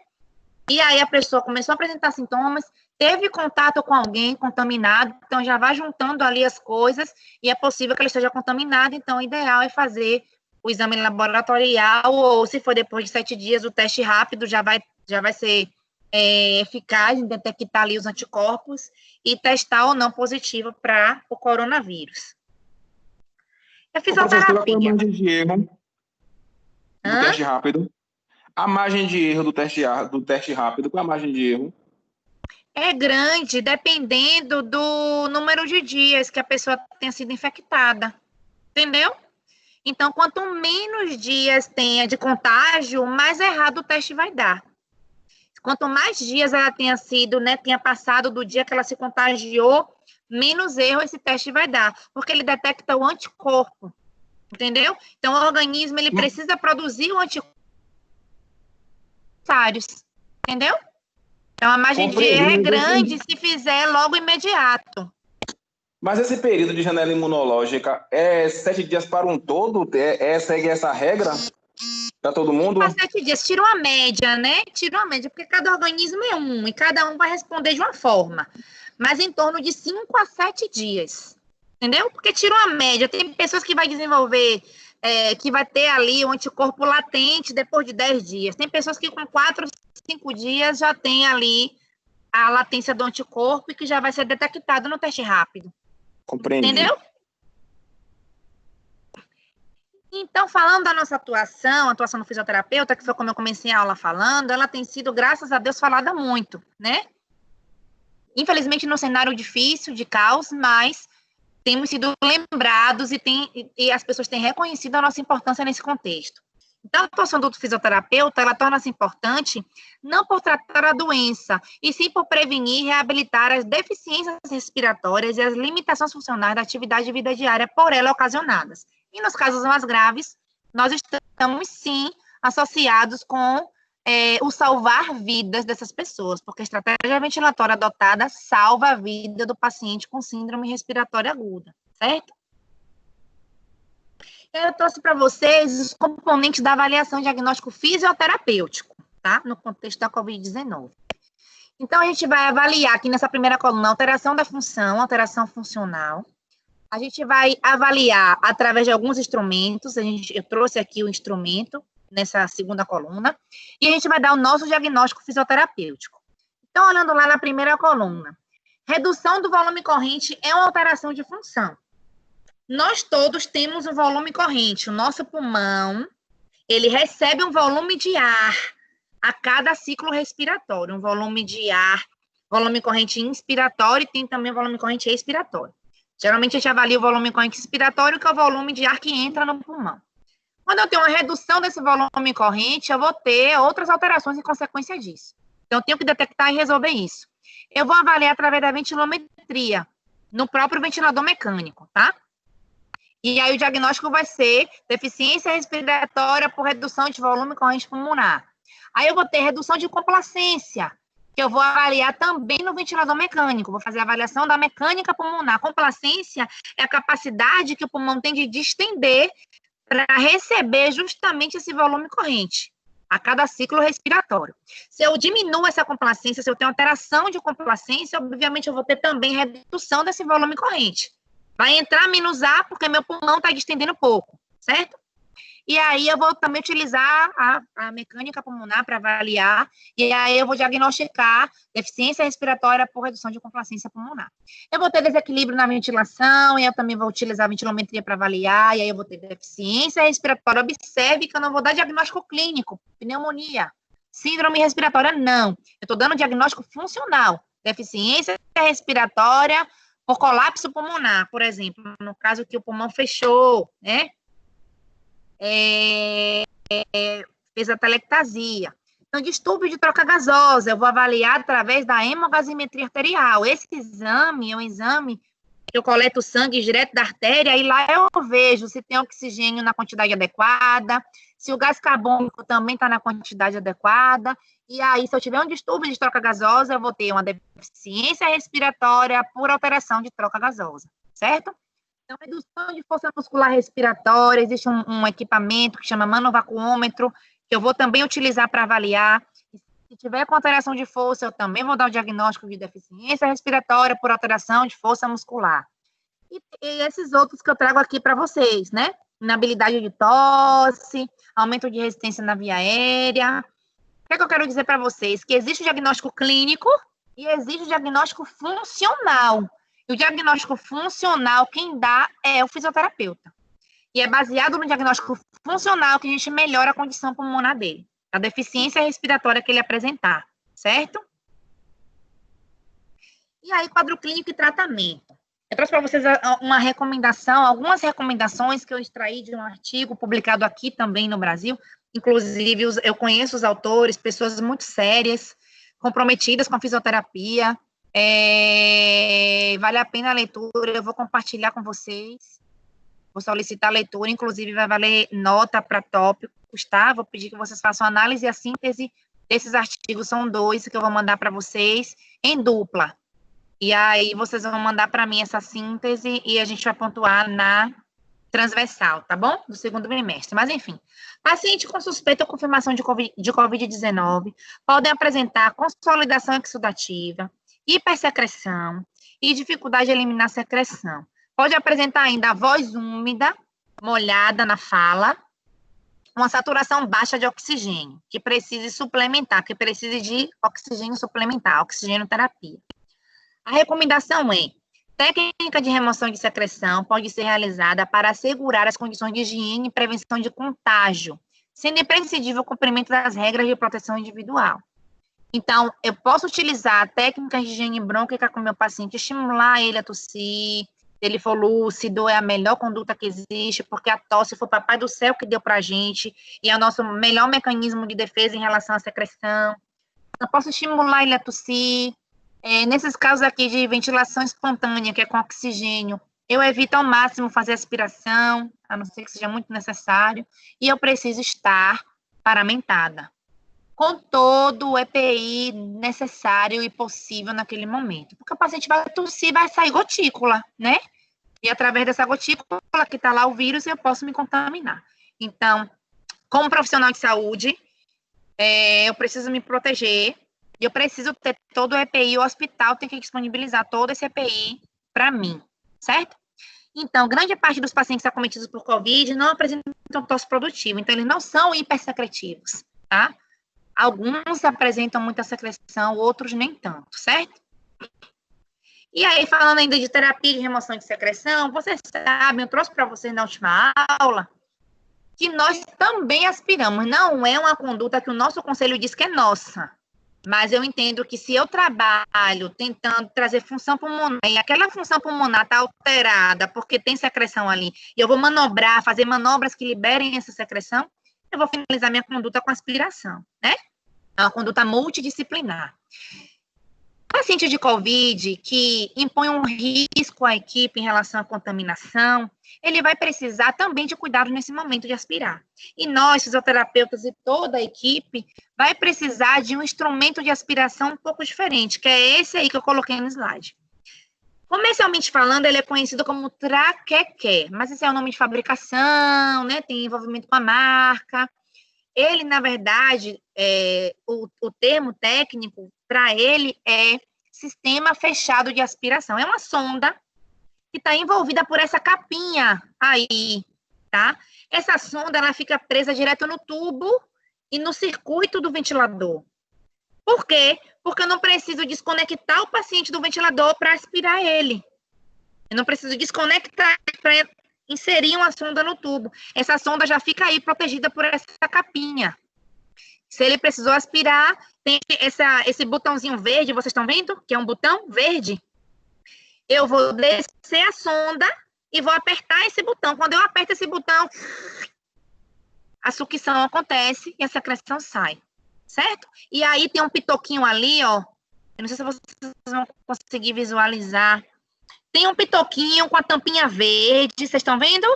E aí a pessoa começou a apresentar sintomas, teve contato com alguém contaminado, então já vai juntando ali as coisas e é possível que ela esteja contaminada, então o ideal é fazer o exame laboratorial ou, se for depois de 7 dias, o teste rápido já vai ser eficaz em detectar ali os anticorpos e testar ou não positivo para o coronavírus. A fisioterapia. Qual a margem de erro do teste rápido? A margem de erro do teste rápido, qual é a margem de erro? É grande, dependendo do número de dias que a pessoa tenha sido infectada, entendeu? Então, quanto menos dias tenha de contágio, mais errado o teste vai dar. Quanto mais dias ela tenha sido, né, tenha passado do dia que ela se contagiou, menos erro esse teste vai dar, porque ele detecta o anticorpo, entendeu? Então, o organismo, ele precisa produzir o anticorpo, entendeu? Então, a margem de erro é grande se fizer logo imediato. Mas esse período de janela imunológica é 7 dias para um todo? Segue essa regra para todo mundo? Para 7 dias, tira uma média, né? Tira uma média, porque cada organismo é um, e cada um vai responder de uma forma. Mas em torno de 5 a 7 dias, entendeu? Porque tira uma média. Tem pessoas que vai desenvolver, que vai ter ali o anticorpo latente depois de 10 dias. Tem pessoas que com 4, 5 dias já tem ali a latência do anticorpo e que já vai ser detectado no teste rápido. Compreendi. Entendeu? Então, falando da nossa atuação do fisioterapeuta, que foi como eu comecei a aula falando, ela tem sido, graças a Deus, falada muito, né? Infelizmente, num cenário difícil, de caos, mas temos sido lembrados e as pessoas têm reconhecido a nossa importância nesse contexto. Então, a atuação do fisioterapeuta, ela torna-se importante não por tratar a doença, e sim por prevenir e reabilitar as deficiências respiratórias e as limitações funcionais da atividade de vida diária por ela ocasionadas. E nos casos mais graves, nós estamos, sim, associados com o salvar vidas dessas pessoas, porque a estratégia ventilatória adotada salva a vida do paciente com síndrome respiratória aguda, certo? Eu trouxe para vocês os componentes da avaliação diagnóstico fisioterapêutico, tá? No contexto da Covid-19. Então, a gente vai avaliar aqui nessa primeira coluna alteração da função, alteração funcional. A gente vai avaliar através de alguns instrumentos, eu trouxe aqui o instrumento nessa segunda coluna, e a gente vai dar o nosso diagnóstico fisioterapêutico. Então, olhando lá na primeira coluna, redução do volume corrente é uma alteração de função. Nós todos temos um volume corrente. O nosso pulmão, ele recebe um volume de ar a cada ciclo respiratório. Um volume de ar, volume corrente inspiratório e tem também o volume corrente expiratório. Geralmente a gente avalia o volume corrente inspiratório, que é o volume de ar que entra no pulmão. Quando eu tenho uma redução desse volume corrente, eu vou ter outras alterações em consequência disso. Então, eu tenho que detectar e resolver isso. Eu vou avaliar através da ventilometria, no próprio ventilador mecânico, tá? E aí o diagnóstico vai ser deficiência respiratória por redução de volume corrente pulmonar. Aí eu vou ter redução de complacência, que eu vou avaliar também no ventilador mecânico. Vou fazer a avaliação da mecânica pulmonar. Complacência é a capacidade que o pulmão tem de distender para receber justamente esse volume corrente a cada ciclo respiratório. Se eu diminuo essa complacência, se eu tenho alteração de complacência, obviamente eu vou ter também redução desse volume corrente. Vai entrar menos ar, porque meu pulmão está distendendo pouco, certo? E aí eu vou também utilizar a mecânica pulmonar para avaliar, e aí eu vou diagnosticar deficiência respiratória por redução de complacência pulmonar. Eu vou ter desequilíbrio na ventilação, e eu também vou utilizar a ventilometria para avaliar, e aí eu vou ter deficiência respiratória. Observe que eu não vou dar diagnóstico clínico, pneumonia, síndrome respiratória, não. Eu estou dando diagnóstico funcional, deficiência respiratória por colapso pulmonar, por exemplo, no caso que o pulmão fechou, né? Fez a telectasia. Então, distúrbio de troca gasosa, eu vou avaliar através da hemogasimetria arterial. Esse exame é um exame eu coleto sangue direto da artéria, e lá eu vejo se tem oxigênio na quantidade adequada, se o gás carbônico também está na quantidade adequada, e aí, se eu tiver um distúrbio de troca gasosa, eu vou ter uma deficiência respiratória por alteração de troca gasosa, certo? Então, redução de força muscular respiratória, existe um equipamento que chama manovacuômetro, que eu vou também utilizar para avaliar. Se tiver com alteração de força, eu também vou dar o diagnóstico de deficiência respiratória por alteração de força muscular. E esses outros que eu trago aqui para vocês, né? Inabilidade de tosse, aumento de resistência na via aérea. O que é que eu quero dizer para vocês? Que existe o diagnóstico clínico e existe o diagnóstico funcional. E o diagnóstico funcional, quem dá é o fisioterapeuta. E é baseado no diagnóstico funcional que a gente melhora a condição pulmonar dele, a deficiência respiratória que ele apresentar, certo? E aí, quadro clínico e tratamento. Eu trouxe para vocês uma recomendação, algumas recomendações que eu extraí de um artigo publicado aqui também no Brasil. Inclusive, eu conheço os autores, pessoas muito sérias, comprometidas com a fisioterapia. Vale a pena a leitura, eu vou compartilhar com vocês. Vou solicitar a leitura, inclusive vai valer nota para tópicos, tá? Vou pedir que vocês façam a análise e a síntese desses artigos, são 2 que eu vou mandar para vocês em dupla. E aí vocês vão mandar para mim essa síntese e a gente vai pontuar na transversal, tá bom? Do segundo bimestre. Mas, enfim, paciente com suspeita ou confirmação de Covid-19 podem apresentar consolidação exudativa, hipersecreção e dificuldade de eliminar secreção. Pode apresentar ainda a voz úmida, molhada na fala, uma saturação baixa de oxigênio, que precise suplementar, que precise de oxigênio suplementar, oxigenoterapia. A recomendação é: técnica de remoção de secreção pode ser realizada para assegurar as condições de higiene e prevenção de contágio, sendo imprescindível o cumprimento das regras de proteção individual. Então, eu posso utilizar técnicas de higiene brônquica com o meu paciente, estimular ele a tossir. Se ele for lúcido, é a melhor conduta que existe, porque a tosse foi o papai do céu que deu para a gente, e é o nosso melhor mecanismo de defesa em relação à secreção. Eu posso estimular ele a tossir. Nesses casos aqui de ventilação espontânea, que é com oxigênio, eu evito ao máximo fazer aspiração, a não ser que seja muito necessário, e eu preciso estar paramentada, com todo o EPI necessário e possível naquele momento. Porque o paciente vai tossir, vai sair gotícula, né? E através dessa gotícula que está lá o vírus, eu posso me contaminar. Então, como profissional de saúde, eu preciso me proteger, e eu preciso ter todo o EPI, o hospital tem que disponibilizar todo esse EPI para mim, certo? Então, grande parte dos pacientes acometidos por Covid não apresentam tosse produtiva, então eles não são hipersecretivos, tá? Alguns apresentam muita secreção, outros nem tanto, certo? E aí, falando ainda de terapia de remoção de secreção, vocês sabem, eu trouxe para vocês na última aula, que nós também aspiramos. Não é uma conduta que o nosso conselho diz que é nossa, mas eu entendo que se eu trabalho tentando trazer função pulmonar, e aquela função pulmonar está alterada porque tem secreção ali, e eu vou manobrar, fazer manobras que liberem essa secreção, eu vou finalizar minha conduta com aspiração, né? É uma conduta multidisciplinar. Paciente de Covid que impõe um risco à equipe em relação à contaminação, ele vai precisar também de cuidado nesse momento de aspirar. E nós, fisioterapeutas e toda a equipe, vai precisar de um instrumento de aspiração um pouco diferente, que é esse aí que eu coloquei no slide. Comercialmente falando, ele é conhecido como traqueque, mas esse é o nome de fabricação, né? Tem envolvimento com a marca. Ele, na verdade, o termo técnico para ele é sistema fechado de aspiração. É uma sonda que está envolvida por essa capinha aí, tá? Essa sonda, ela fica presa direto no tubo e no circuito do ventilador. Por quê? Porque eu não preciso desconectar o paciente do ventilador para aspirar ele. Eu não preciso desconectar para inserir uma sonda no tubo. Essa sonda já fica aí protegida por essa capinha. Se ele precisou aspirar, tem esse botãozinho verde, vocês estão vendo? Que é um botão verde. Eu vou descer a sonda e vou apertar esse botão. Quando eu aperto esse botão, a sucção acontece e a secreção sai, certo? E aí tem um pitoquinho ali, ó. Eu não sei se vocês vão conseguir visualizar. tem um pitoquinho com a tampinha verde, vocês estão vendo?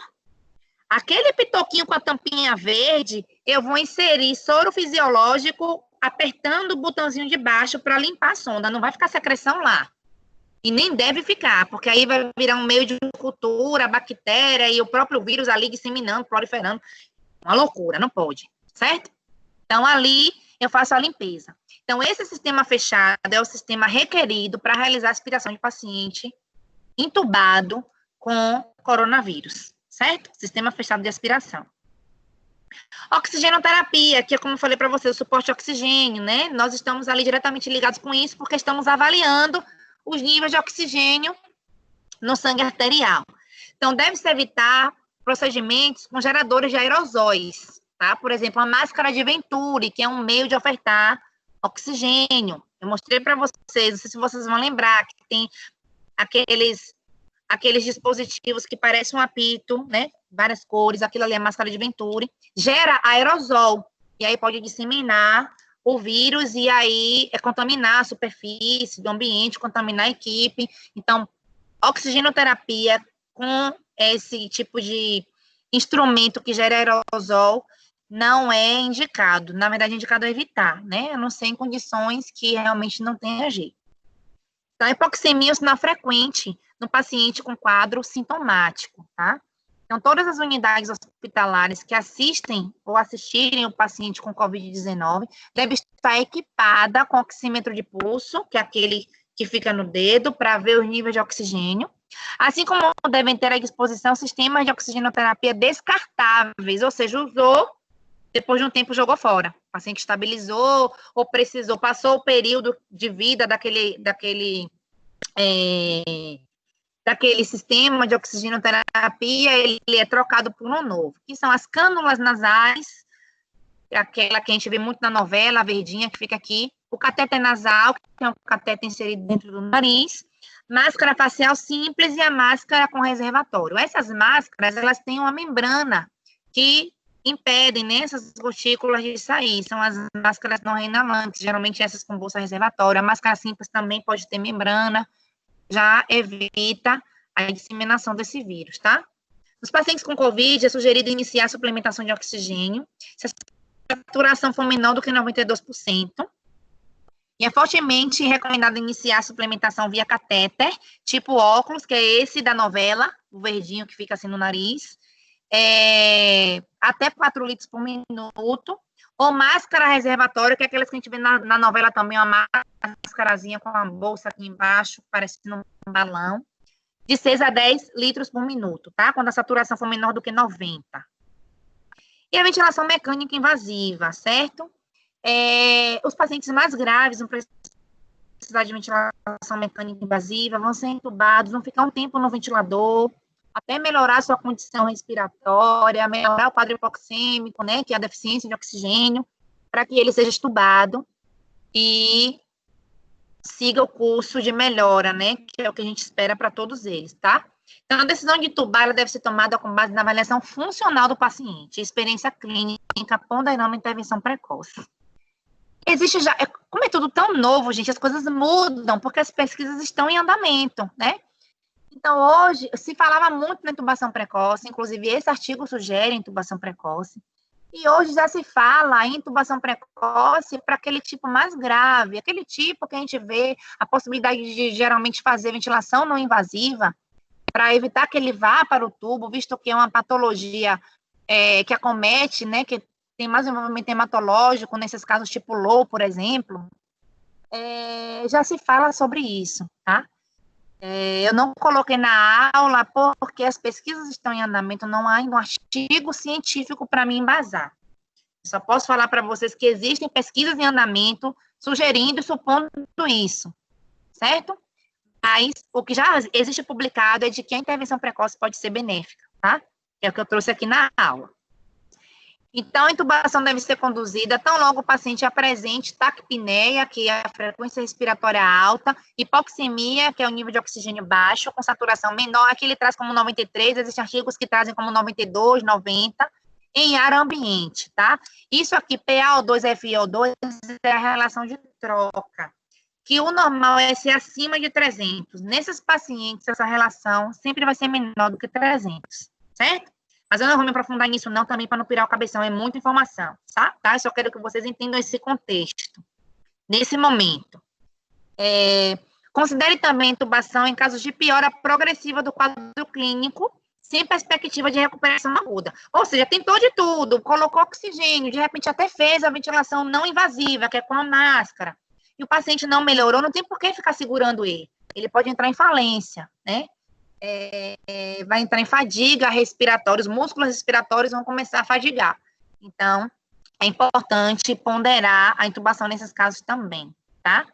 Aquele pitoquinho com a tampinha verde, eu vou inserir soro fisiológico apertando o botãozinho de baixo para limpar a sonda. Não vai ficar secreção lá. E nem deve ficar, porque aí vai virar um meio de cultura, bactéria e o próprio vírus ali disseminando, proliferando. Uma loucura, não pode, certo? Então, ali eu faço a limpeza. Então, esse sistema fechado é o sistema requerido para realizar a aspiração de paciente entubado com coronavírus, certo? Sistema fechado de aspiração. Oxigenoterapia, que é como eu falei para você, o suporte a oxigênio, né? Nós estamos ali diretamente ligados com isso, porque estamos avaliando os níveis de oxigênio no sangue arterial. Então, deve-se evitar procedimentos com geradores de aerosóis, tá? Por exemplo, a máscara de Venturi, que é um meio de ofertar oxigênio. Eu mostrei para vocês, não sei se vocês vão lembrar, que tem aqueles dispositivos que parecem um apito, né? Várias cores, aquilo ali é a máscara de Venturi, gera aerosol, e aí pode disseminar o vírus e aí contaminar a superfície do ambiente, contaminar a equipe. Então, oxigenoterapia com esse tipo de instrumento que gera aerosol não é indicado. Na verdade, é indicado evitar, né? A não ser em condições que realmente não tenha jeito. Então, a hipoxemia é um sinal frequente no paciente com quadro sintomático, tá? Então, todas as unidades hospitalares que assistem ou assistirem o paciente com Covid-19 devem estar equipada com oxímetro de pulso, que é aquele que fica no dedo, para ver os níveis de oxigênio, assim como devem ter à disposição sistemas de oxigenoterapia descartáveis, ou seja, usou, depois de um tempo jogou fora. O paciente estabilizou ou precisou, passou o período de vida daquele sistema de oxigenoterapia, ele é trocado por um novo, que são as cânulas nasais, aquela que a gente vê muito na novela, a verdinha que fica aqui, o catéter nasal, que tem um catéter inserido dentro do nariz, máscara facial simples e a máscara com reservatório. Essas máscaras, elas têm uma membrana que impedem, né, essas gotículas de sair, são as máscaras não reinalantes, geralmente essas com bolsa reservatória. A máscara simples também pode ter membrana, já evita a disseminação desse vírus, tá? Nos pacientes com Covid, é sugerido iniciar a suplementação de oxigênio, se a saturação for menor do que 92%, e é fortemente recomendado iniciar a suplementação via catéter, tipo óculos, que é esse da novela, o verdinho que fica assim no nariz, até 4 litros por minuto, ou máscara reservatória, que é aquelas que a gente vê na novela também, uma máscarazinha com uma bolsa aqui embaixo, parecendo um balão, de 6 a 10 litros por minuto, tá? Quando a saturação for menor do que 90. E a ventilação mecânica invasiva, certo? Os pacientes mais graves vão precisar de ventilação mecânica invasiva, vão ser entubados, vão ficar um tempo no ventilador, até melhorar sua condição respiratória, melhorar o quadro hipoxêmico, né, que é a deficiência de oxigênio, para que ele seja estubado e siga o curso de melhora, né, que é o que a gente espera para todos eles, tá? Então, a decisão de entubar, ela deve ser tomada com base na avaliação funcional do paciente, experiência clínica, ponderando a intervenção precoce. Existe já, como é tudo tão novo, gente, as coisas mudam, porque as pesquisas estão em andamento, né? Então, hoje, se falava muito na intubação precoce, inclusive esse artigo sugere intubação precoce, e hoje já se fala em intubação precoce para aquele tipo mais grave, aquele tipo que a gente vê a possibilidade de geralmente fazer ventilação não invasiva, para evitar que ele vá para o tubo, visto que é uma patologia que acomete, né, que tem mais envolvimento hematológico, nesses casos tipo LOU, por exemplo, já se fala sobre isso, tá? Eu não coloquei na aula porque as pesquisas estão em andamento, não há ainda um artigo científico para me embasar. Só posso falar para vocês que existem pesquisas em andamento sugerindo e supondo isso, certo? Mas o que já existe publicado é de que a intervenção precoce pode ser benéfica, tá? É o que eu trouxe aqui na aula. Então, a intubação deve ser conduzida tão logo o paciente apresente taquipneia, que é a frequência respiratória alta, hipoxemia, que é o nível de oxigênio baixo, com saturação menor, aqui ele traz como 93, existem artigos que trazem como 92, 90, em ar ambiente, tá? Isso aqui, PaO2, FiO2, é a relação de troca. que o normal é ser acima de 300. Nesses pacientes, essa relação sempre vai ser menor do que 300, certo? Mas eu não vou me aprofundar nisso não, também para não pirar o cabeção, é muita informação, tá? Eu só quero que vocês entendam esse contexto. Nesse momento, considere também intubação em casos de piora progressiva do quadro clínico, sem perspectiva de recuperação aguda. Ou seja, tentou de tudo, colocou oxigênio, de repente até fez a ventilação não invasiva, que é com a máscara, e o paciente não melhorou, não tem por que ficar segurando ele. Ele pode entrar em falência, né? Vai entrar em fadiga respiratória, os músculos respiratórios vão começar a fadigar. Então, é importante ponderar a intubação nesses casos também, tá?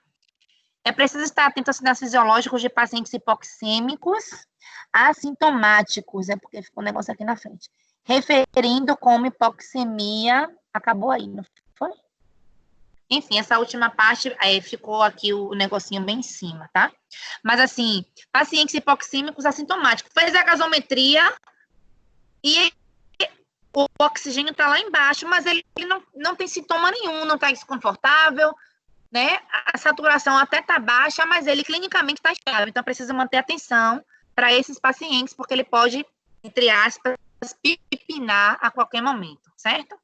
É preciso estar atento aos sinais fisiológicos de pacientes hipoxêmicos assintomáticos, porque ficou um negócio aqui na frente, referindo como hipoxemia, acabou aí, não foi? Enfim, essa última parte, ficou aqui o negocinho bem em cima, tá? Mas, assim, pacientes hipoxêmicos assintomáticos, fez a gasometria e o oxigênio tá lá embaixo, mas ele não tem sintoma nenhum, não tá desconfortável, né? A saturação até tá baixa, mas ele clinicamente tá estável, então precisa manter atenção para esses pacientes, porque ele pode, entre aspas, pipinar a qualquer momento, certo?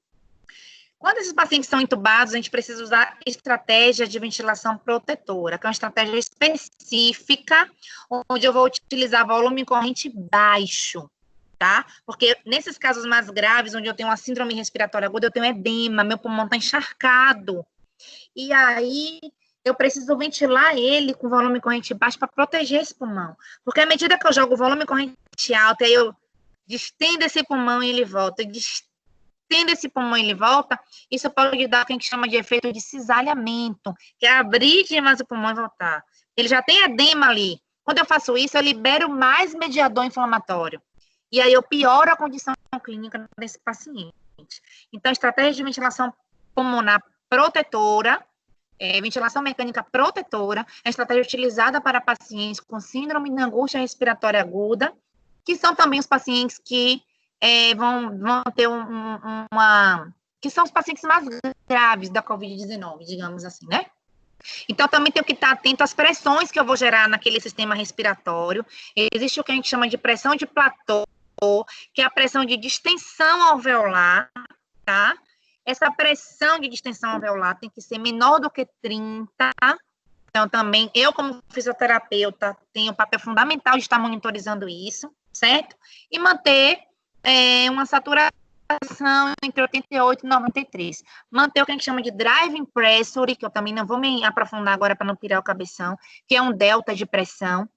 Quando esses pacientes são intubados, a gente precisa usar estratégia de ventilação protetora, que é uma estratégia específica, onde eu vou utilizar volume corrente baixo, tá? Porque nesses casos mais graves, onde eu tenho uma síndrome respiratória aguda, eu tenho edema, meu pulmão está encharcado. E aí, eu preciso ventilar ele com volume corrente baixo para proteger esse pulmão. Porque à medida que eu jogo o volume corrente alto, aí eu distendo esse pulmão e ele volta, distendo esse pulmão e ele volta, isso pode dar o que a gente chama de efeito de cisalhamento, que é abrir demais o pulmão e voltar. Ele já tem edema ali. Quando eu faço isso, eu libero mais mediador inflamatório. E aí eu pioro a condição clínica desse paciente. Então, estratégia de ventilação pulmonar protetora, ventilação mecânica protetora, é estratégia utilizada para pacientes com síndrome de angústia respiratória aguda, que são também os pacientes que vão ter que são os pacientes mais graves da Covid-19, digamos assim, né? Então, também tenho que estar atento às pressões que eu vou gerar naquele sistema respiratório. Existe o que a gente chama de pressão de platô, que é a pressão de distensão alveolar, tá? Essa pressão de distensão alveolar tem que ser menor do que 30. Então, também, eu como fisioterapeuta, tenho um papel fundamental de estar monitorizando isso, certo? E manter uma saturação entre 88 e 93. Manter o que a gente chama de driving pressure, que eu também não vou me aprofundar agora para não pirar o cabeção, que é um delta de pressão,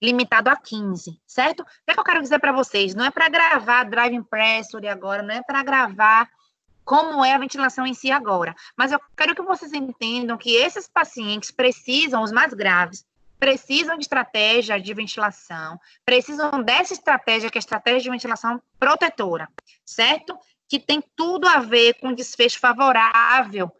limitado a 15, certo? O que eu quero dizer para vocês? Não é para gravar driving pressure agora, não é para gravar como é a ventilação em si agora, mas eu quero que vocês entendam que esses pacientes precisam, os mais graves, precisam de estratégia de ventilação, precisam dessa estratégia, que é a estratégia de ventilação protetora, certo? Que tem tudo a ver com desfecho favorável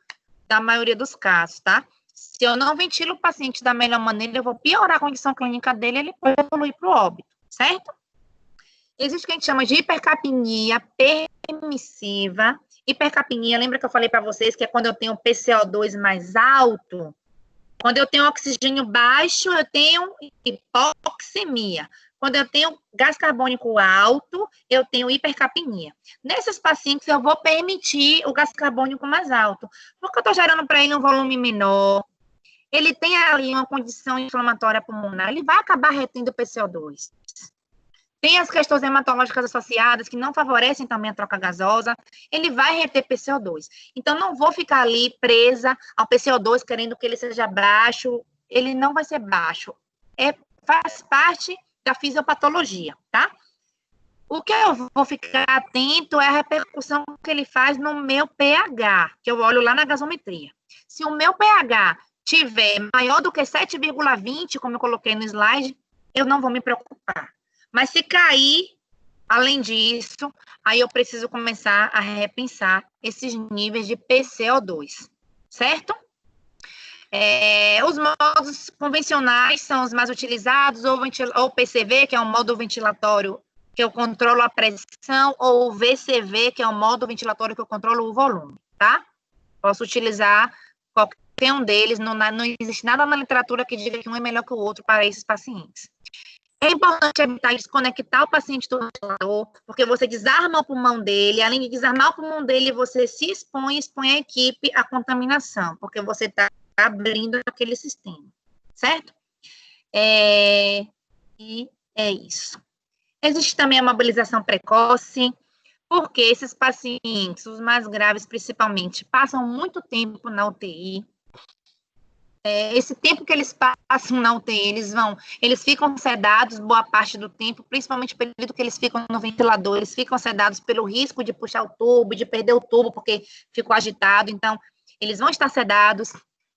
da maioria dos casos, tá? Se eu não ventilo o paciente da melhor maneira, eu vou piorar a condição clínica dele, ele pode evoluir para o óbito, certo? Existe o que a gente chama de hipercapnia permissiva. Hipercapnia, lembra que eu falei para vocês que é quando eu tenho PCO2 mais alto? Quando eu tenho oxigênio baixo, eu tenho hipoxemia. Quando eu tenho gás carbônico alto, eu tenho hipercapnia. Nesses pacientes, eu vou permitir o gás carbônico mais alto, porque eu estou gerando para ele um volume menor, ele tem ali uma condição inflamatória pulmonar, ele vai acabar retendo o PCO2. Tem as questões hematológicas associadas que não favorecem também a troca gasosa, ele vai reter PCO2. Então, não vou ficar ali presa ao PCO2 querendo que ele seja baixo, ele não vai ser baixo. Faz parte da fisiopatologia, tá? O que eu vou ficar atento é a repercussão que ele faz no meu pH, que eu olho lá na gasometria. Se o meu pH tiver maior do que 7,20, como eu coloquei no slide, eu não vou me preocupar. Mas se cair, além disso, aí eu preciso começar a repensar esses níveis de PCO2, certo? Os modos convencionais são os mais utilizados, ou o PCV, que é um modo ventilatório que eu controlo a pressão, ou o VCV, que é um modo ventilatório que eu controlo o volume, tá? Posso utilizar qualquer Tem um deles, não existe nada na literatura que diga que um é melhor que o outro para esses pacientes. É importante evitar desconectar o paciente do ventilador, porque você desarma o pulmão dele, além de desarmar o pulmão dele, você se expõe a equipe à contaminação, porque você está abrindo aquele sistema, certo? E é isso. Existe também a mobilização precoce, porque esses pacientes, os mais graves principalmente, passam muito tempo na UTI. Esse tempo que eles passam na UTI, eles ficam sedados boa parte do tempo, principalmente pelo período que eles ficam no ventilador, eles ficam sedados pelo risco de puxar o tubo, de perder o tubo, porque ficou agitado. Então, eles vão estar sedados,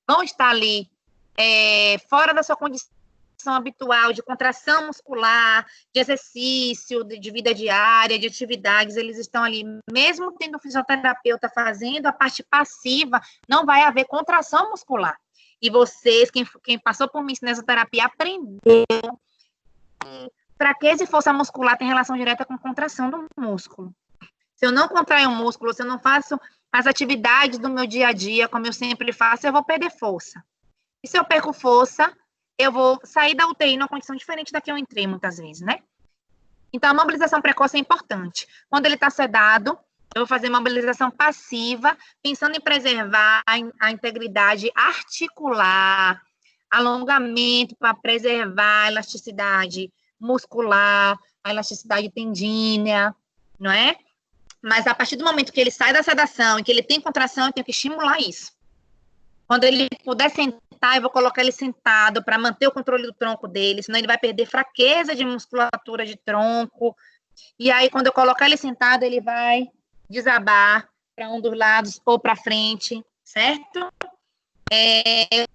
vão estar ali fora da sua condição habitual de contração muscular, de exercício, de vida diária, de atividades, eles estão ali, mesmo tendo o fisioterapeuta fazendo a parte passiva, não vai haver contração muscular. E vocês, quem passou por cinesioterapia, aprendeu que fraqueza e força muscular tem relação direta com contração do músculo. Se eu não contraio o músculo, se eu não faço as atividades do meu dia a dia, como eu sempre faço, eu vou perder força. E se eu perco força, eu vou sair da UTI numa condição diferente da que eu entrei, muitas vezes, né? Então, a mobilização precoce é importante. Quando ele está sedado, eu vou fazer mobilização passiva, pensando em preservar a integridade articular, alongamento para preservar a elasticidade muscular, a elasticidade tendínea, não é? Mas a partir do momento que ele sai da sedação e que ele tem contração, eu tenho que estimular isso. Quando ele puder sentar, eu vou colocar ele sentado para manter o controle do tronco dele, senão ele vai perder fraqueza de musculatura de tronco. E aí, quando eu colocar ele sentado, ele vai desabar para um dos lados ou para frente, certo?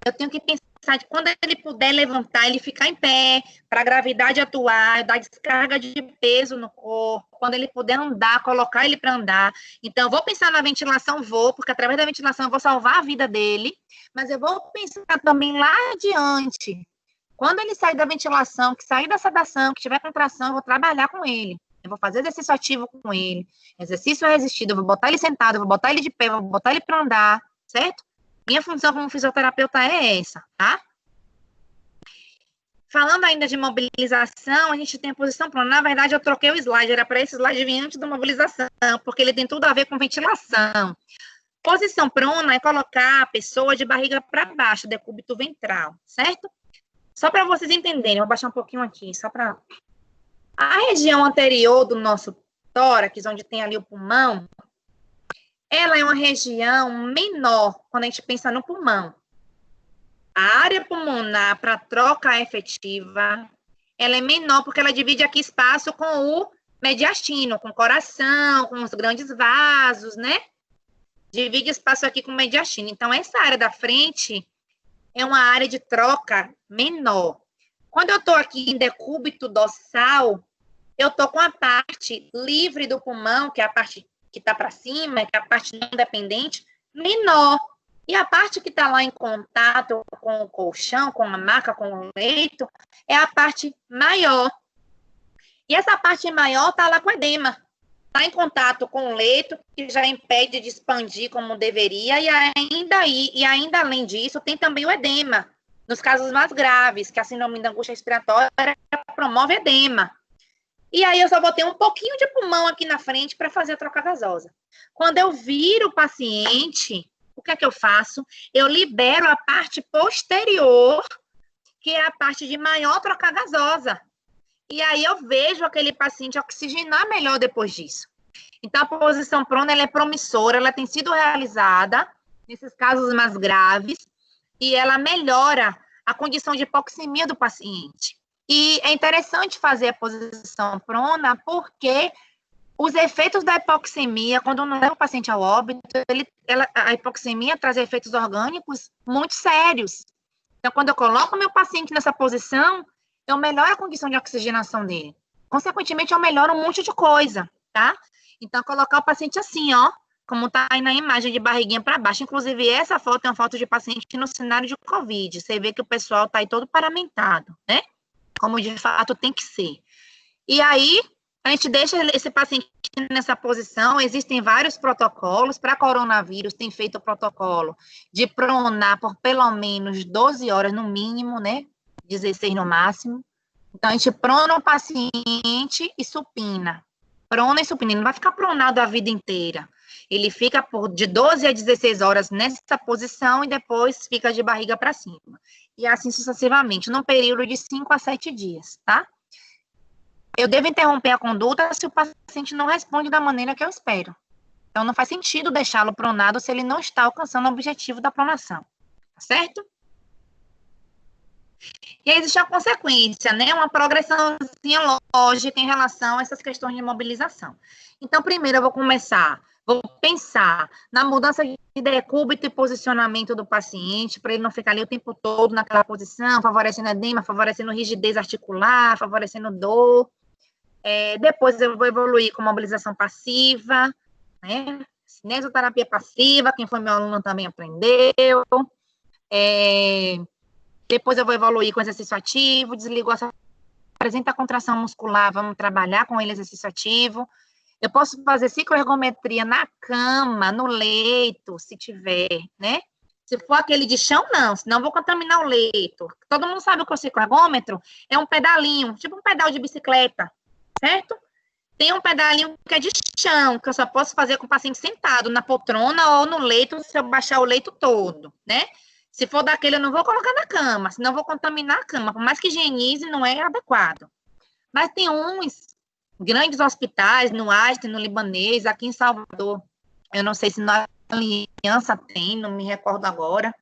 Eu tenho que pensar que quando ele puder levantar, ele ficar em pé, para a gravidade atuar, dar descarga de peso no corpo. Quando ele puder andar, colocar ele para andar. Então, eu vou pensar na ventilação, porque através da ventilação eu vou salvar a vida dele, mas eu vou pensar também lá adiante. Quando ele sair da ventilação, que sair da sedação, que tiver contração, eu vou trabalhar com ele. Eu vou fazer exercício ativo com ele, exercício resistido, eu vou botar ele sentado, eu vou botar ele de pé, eu vou botar ele para andar, certo? Minha função como fisioterapeuta é essa, tá? Falando ainda de mobilização, a gente tem a posição prona. Na verdade, eu troquei o slide, era para esse slide vir antes da mobilização, porque ele tem tudo a ver com ventilação. Posição prona é colocar a pessoa de barriga para baixo, decúbito ventral, certo? Só para vocês entenderem, eu vou baixar um pouquinho aqui, só para... A região anterior do nosso tórax, onde tem ali o pulmão, ela é uma região menor quando a gente pensa no pulmão. A área pulmonar para troca efetiva, ela é menor porque ela divide aqui espaço com o mediastino, com o coração, com os grandes vasos, né? Divide espaço aqui com o mediastino. Então, essa área da frente é uma área de troca menor. Quando eu estou aqui em decúbito dorsal, eu estou com a parte livre do pulmão, que é a parte que está para cima, que é a parte não dependente, menor. E a parte que está lá em contato com o colchão, com a maca, com o leito, é a parte maior. E essa parte maior está lá com edema. Está em contato com o leito, que já impede de expandir como deveria, e ainda além disso, tem também o edema. Nos casos mais graves, que a síndrome da angústia respiratória promove edema. E aí eu só vou ter um pouquinho de pulmão aqui na frente para fazer a troca gasosa. Quando eu viro o paciente, o que é que eu faço? Eu libero a parte posterior, que é a parte de maior troca gasosa. E aí eu vejo aquele paciente oxigenar melhor depois disso. Então, a posição prona, ela é promissora, ela tem sido realizada nesses casos mais graves, e ela melhora a condição de hipoxemia do paciente. E é interessante fazer a posição prona porque os efeitos da hipoxemia, quando não leva o paciente ao óbito, a hipoxemia traz efeitos orgânicos muito sérios. Então, quando eu coloco o meu paciente nessa posição, eu melhoro a condição de oxigenação dele. Consequentemente, eu melhoro um monte de coisa, tá? Então, colocar o paciente assim, ó, como tá aí na imagem de barriguinha para baixo. Inclusive, essa foto é uma foto de paciente no cenário de Covid. Você vê que o pessoal tá aí todo paramentado, né? Como de fato tem que ser. E aí, A gente deixa esse paciente nessa posição, existem vários protocolos. Para coronavírus, tem feito o protocolo de pronar por pelo menos 12 horas no mínimo, né? 16 no máximo. Então, a gente prona o paciente e supina. Prona e supina, ele não vai ficar pronado a vida inteira. Ele fica de 12 a 16 horas nessa posição e depois fica de barriga para cima. E assim sucessivamente, num período de 5 a 7 dias, tá? Eu devo interromper a conduta se o paciente não responde da maneira que eu espero. Então, não faz sentido deixá-lo pronado se ele não está alcançando o objetivo da pronação, tá certo? E aí existe a consequência, né? Uma progressãozinha lógica em relação a essas questões de mobilização. Então, primeiro eu vou pensar na mudança de decúbito e posicionamento do paciente, para ele não ficar ali o tempo todo naquela posição, favorecendo edema, favorecendo rigidez articular, favorecendo dor. Depois eu vou evoluir com mobilização passiva, né? Cinesioterapia passiva, quem foi meu aluno também aprendeu. Depois eu vou evoluir com exercício ativo, apresenta contração muscular, vamos trabalhar com ele exercício ativo. Eu posso fazer cicloergometria na cama, no leito, se tiver, né? Se for aquele de chão, não, senão eu vou contaminar o leito. Todo mundo sabe que o cicloergômetro é um pedalinho, tipo um pedal de bicicleta, certo? Tem um pedalinho que é de chão, que eu só posso fazer com o paciente sentado na poltrona ou no leito, se eu baixar o leito todo, né? Se for daquele, eu não vou colocar na cama, senão eu vou contaminar a cama. Por mais que higienize, não é adequado. Mas tem uns grandes hospitais, no Einstein, no Libanês, aqui em Salvador. Eu não sei se na Aliança tem, não me recordo agora.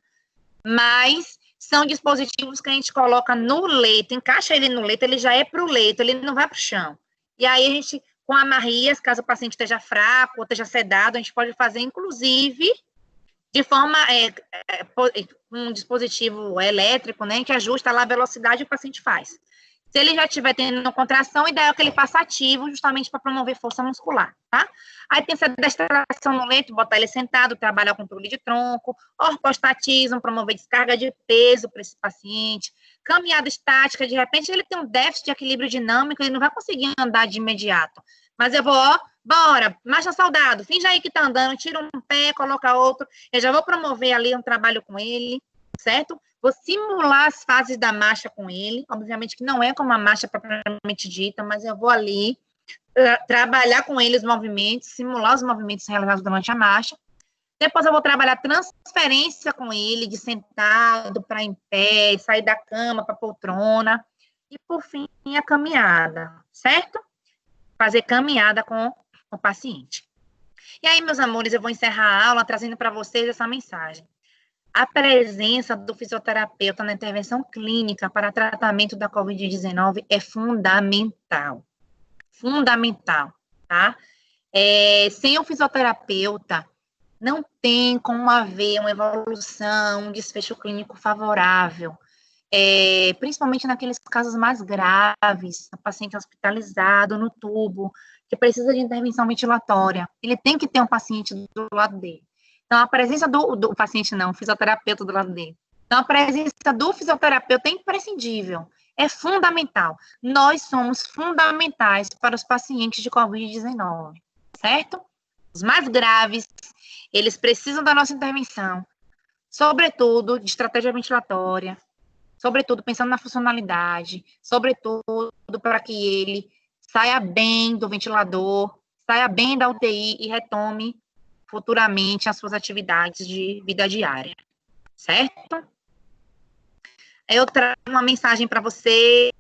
Mas são dispositivos que a gente coloca no leito, encaixa ele no leito, ele já é para o leito, ele não vai para o chão. E aí a gente, com amarrias, caso o paciente esteja fraco ou esteja sedado, a gente pode fazer, inclusive, de forma, um dispositivo elétrico, né, que ajusta lá a velocidade que o paciente faz. Se ele já estiver tendo contração, o ideal é que ele faça ativo, justamente para promover força muscular, tá? Aí tem essa demonstração no leito, botar ele sentado, trabalhar o controle de tronco, ortostatismo, promover descarga de peso para esse paciente, caminhada estática, de repente ele tem um déficit de equilíbrio dinâmico, ele não vai conseguir andar de imediato. Mas eu vou, bora, marcha soldado, finge aí que tá andando, tira um pé, coloca outro, eu já vou promover ali um trabalho com ele, certo? Vou simular as fases da marcha com ele, obviamente que não é como a marcha propriamente dita, mas eu vou ali trabalhar com ele os movimentos, simular os movimentos realizados durante a marcha. Depois eu vou trabalhar transferência com ele, de sentado para em pé, sair da cama para poltrona, e por fim a caminhada, certo? Fazer caminhada com o paciente. E aí, meus amores, eu vou encerrar a aula trazendo para vocês essa mensagem. A presença do fisioterapeuta na intervenção clínica para tratamento da COVID-19 é fundamental. Fundamental, tá? Sem o fisioterapeuta, não tem como haver uma evolução, um desfecho clínico favorável. Principalmente naqueles casos mais graves, o paciente hospitalizado no tubo, que precisa de intervenção ventilatória. Ele tem que ter um paciente do lado dele. Então, a presença do paciente não, o fisioterapeuta do lado dele. Então, a presença do fisioterapeuta é imprescindível, é fundamental. Nós somos fundamentais para os pacientes de COVID-19, certo? Os mais graves, eles precisam da nossa intervenção, sobretudo de estratégia ventilatória, sobretudo pensando na funcionalidade, sobretudo para que ele saia bem do ventilador, saia bem da UTI e retome futuramente as suas atividades de vida diária, certo? Eu trago uma mensagem para você,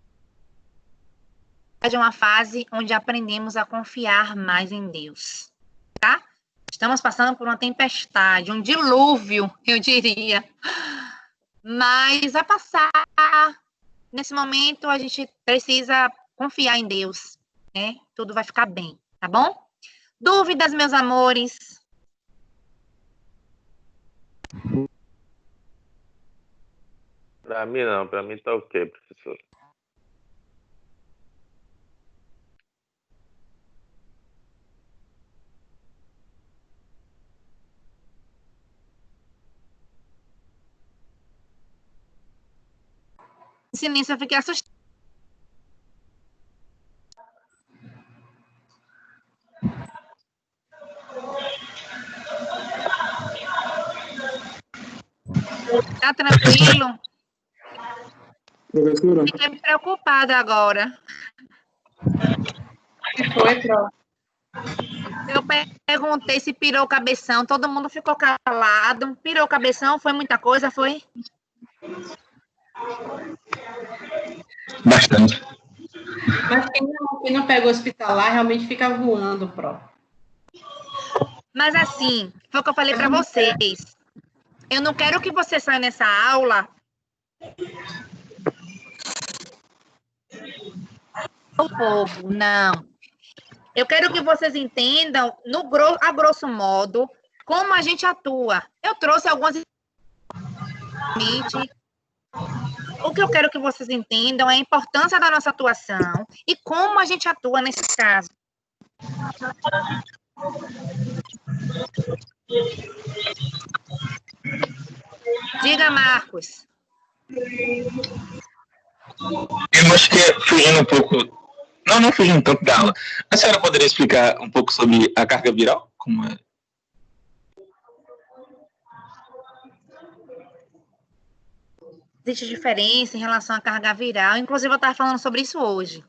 de uma fase onde aprendemos a confiar mais em Deus, tá? Estamos passando por uma tempestade, um dilúvio, eu diria, mas vai passar. Nesse momento, a gente precisa confiar em Deus, né? Tudo vai ficar bem, tá bom? Dúvidas, meus amores? Para mim não, para mim tá ok, professor. Em silêncio, eu fiquei assustada. Tá tranquilo? Professora? Fiquei preocupada agora. O que foi, Pro? Eu perguntei se pirou o cabeção, todo mundo ficou calado. Pirou o cabeção, foi muita coisa, foi? Bastante. Mas quem não pega hospitalar realmente fica voando, Pro. Mas assim, foi o que eu falei para vocês. Eu não quero que você saia nessa aula o povo, não. Eu quero que vocês entendam, a grosso modo, como a gente atua. Eu trouxe algumas. O que eu quero que vocês entendam é a importância da nossa atuação e como a gente atua nesse caso. Diga, Marcos. Eu acho que fugindo um pouco. Não fugindo tanto da aula. A senhora poderia explicar um pouco sobre a carga viral? Como é? Existe diferença em relação à carga viral. Inclusive, eu estava falando sobre isso hoje.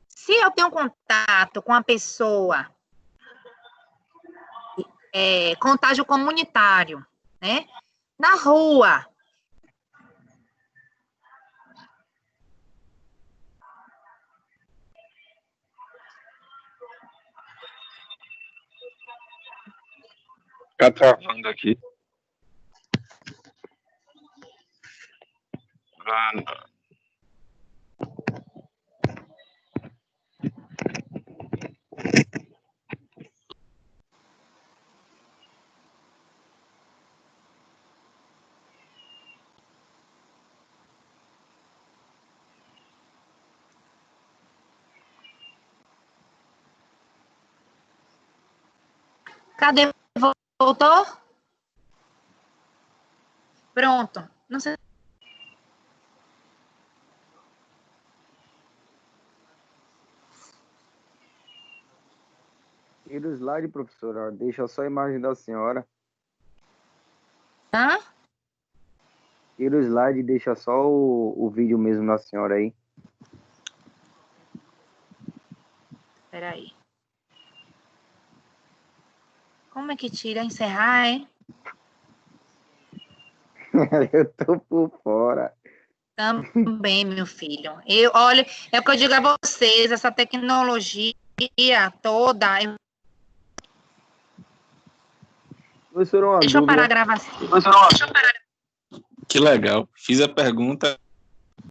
Se eu tenho contato com a pessoa, contágio comunitário, né? Na rua. Tá travando aqui. Cadê? Voltou? Pronto. Não sei. Tira o slide, professora. Deixa só a imagem da senhora. Hã? Tira o slide e deixa só o vídeo mesmo da senhora aí. Espera aí. Como é que tira? Encerrar, hein? Eu tô por fora. Também, meu filho. Olha, é o que eu digo a vocês, essa tecnologia toda. Professora, uma Deixa eu dúvida. parar a gravação. Que legal. Fiz a pergunta.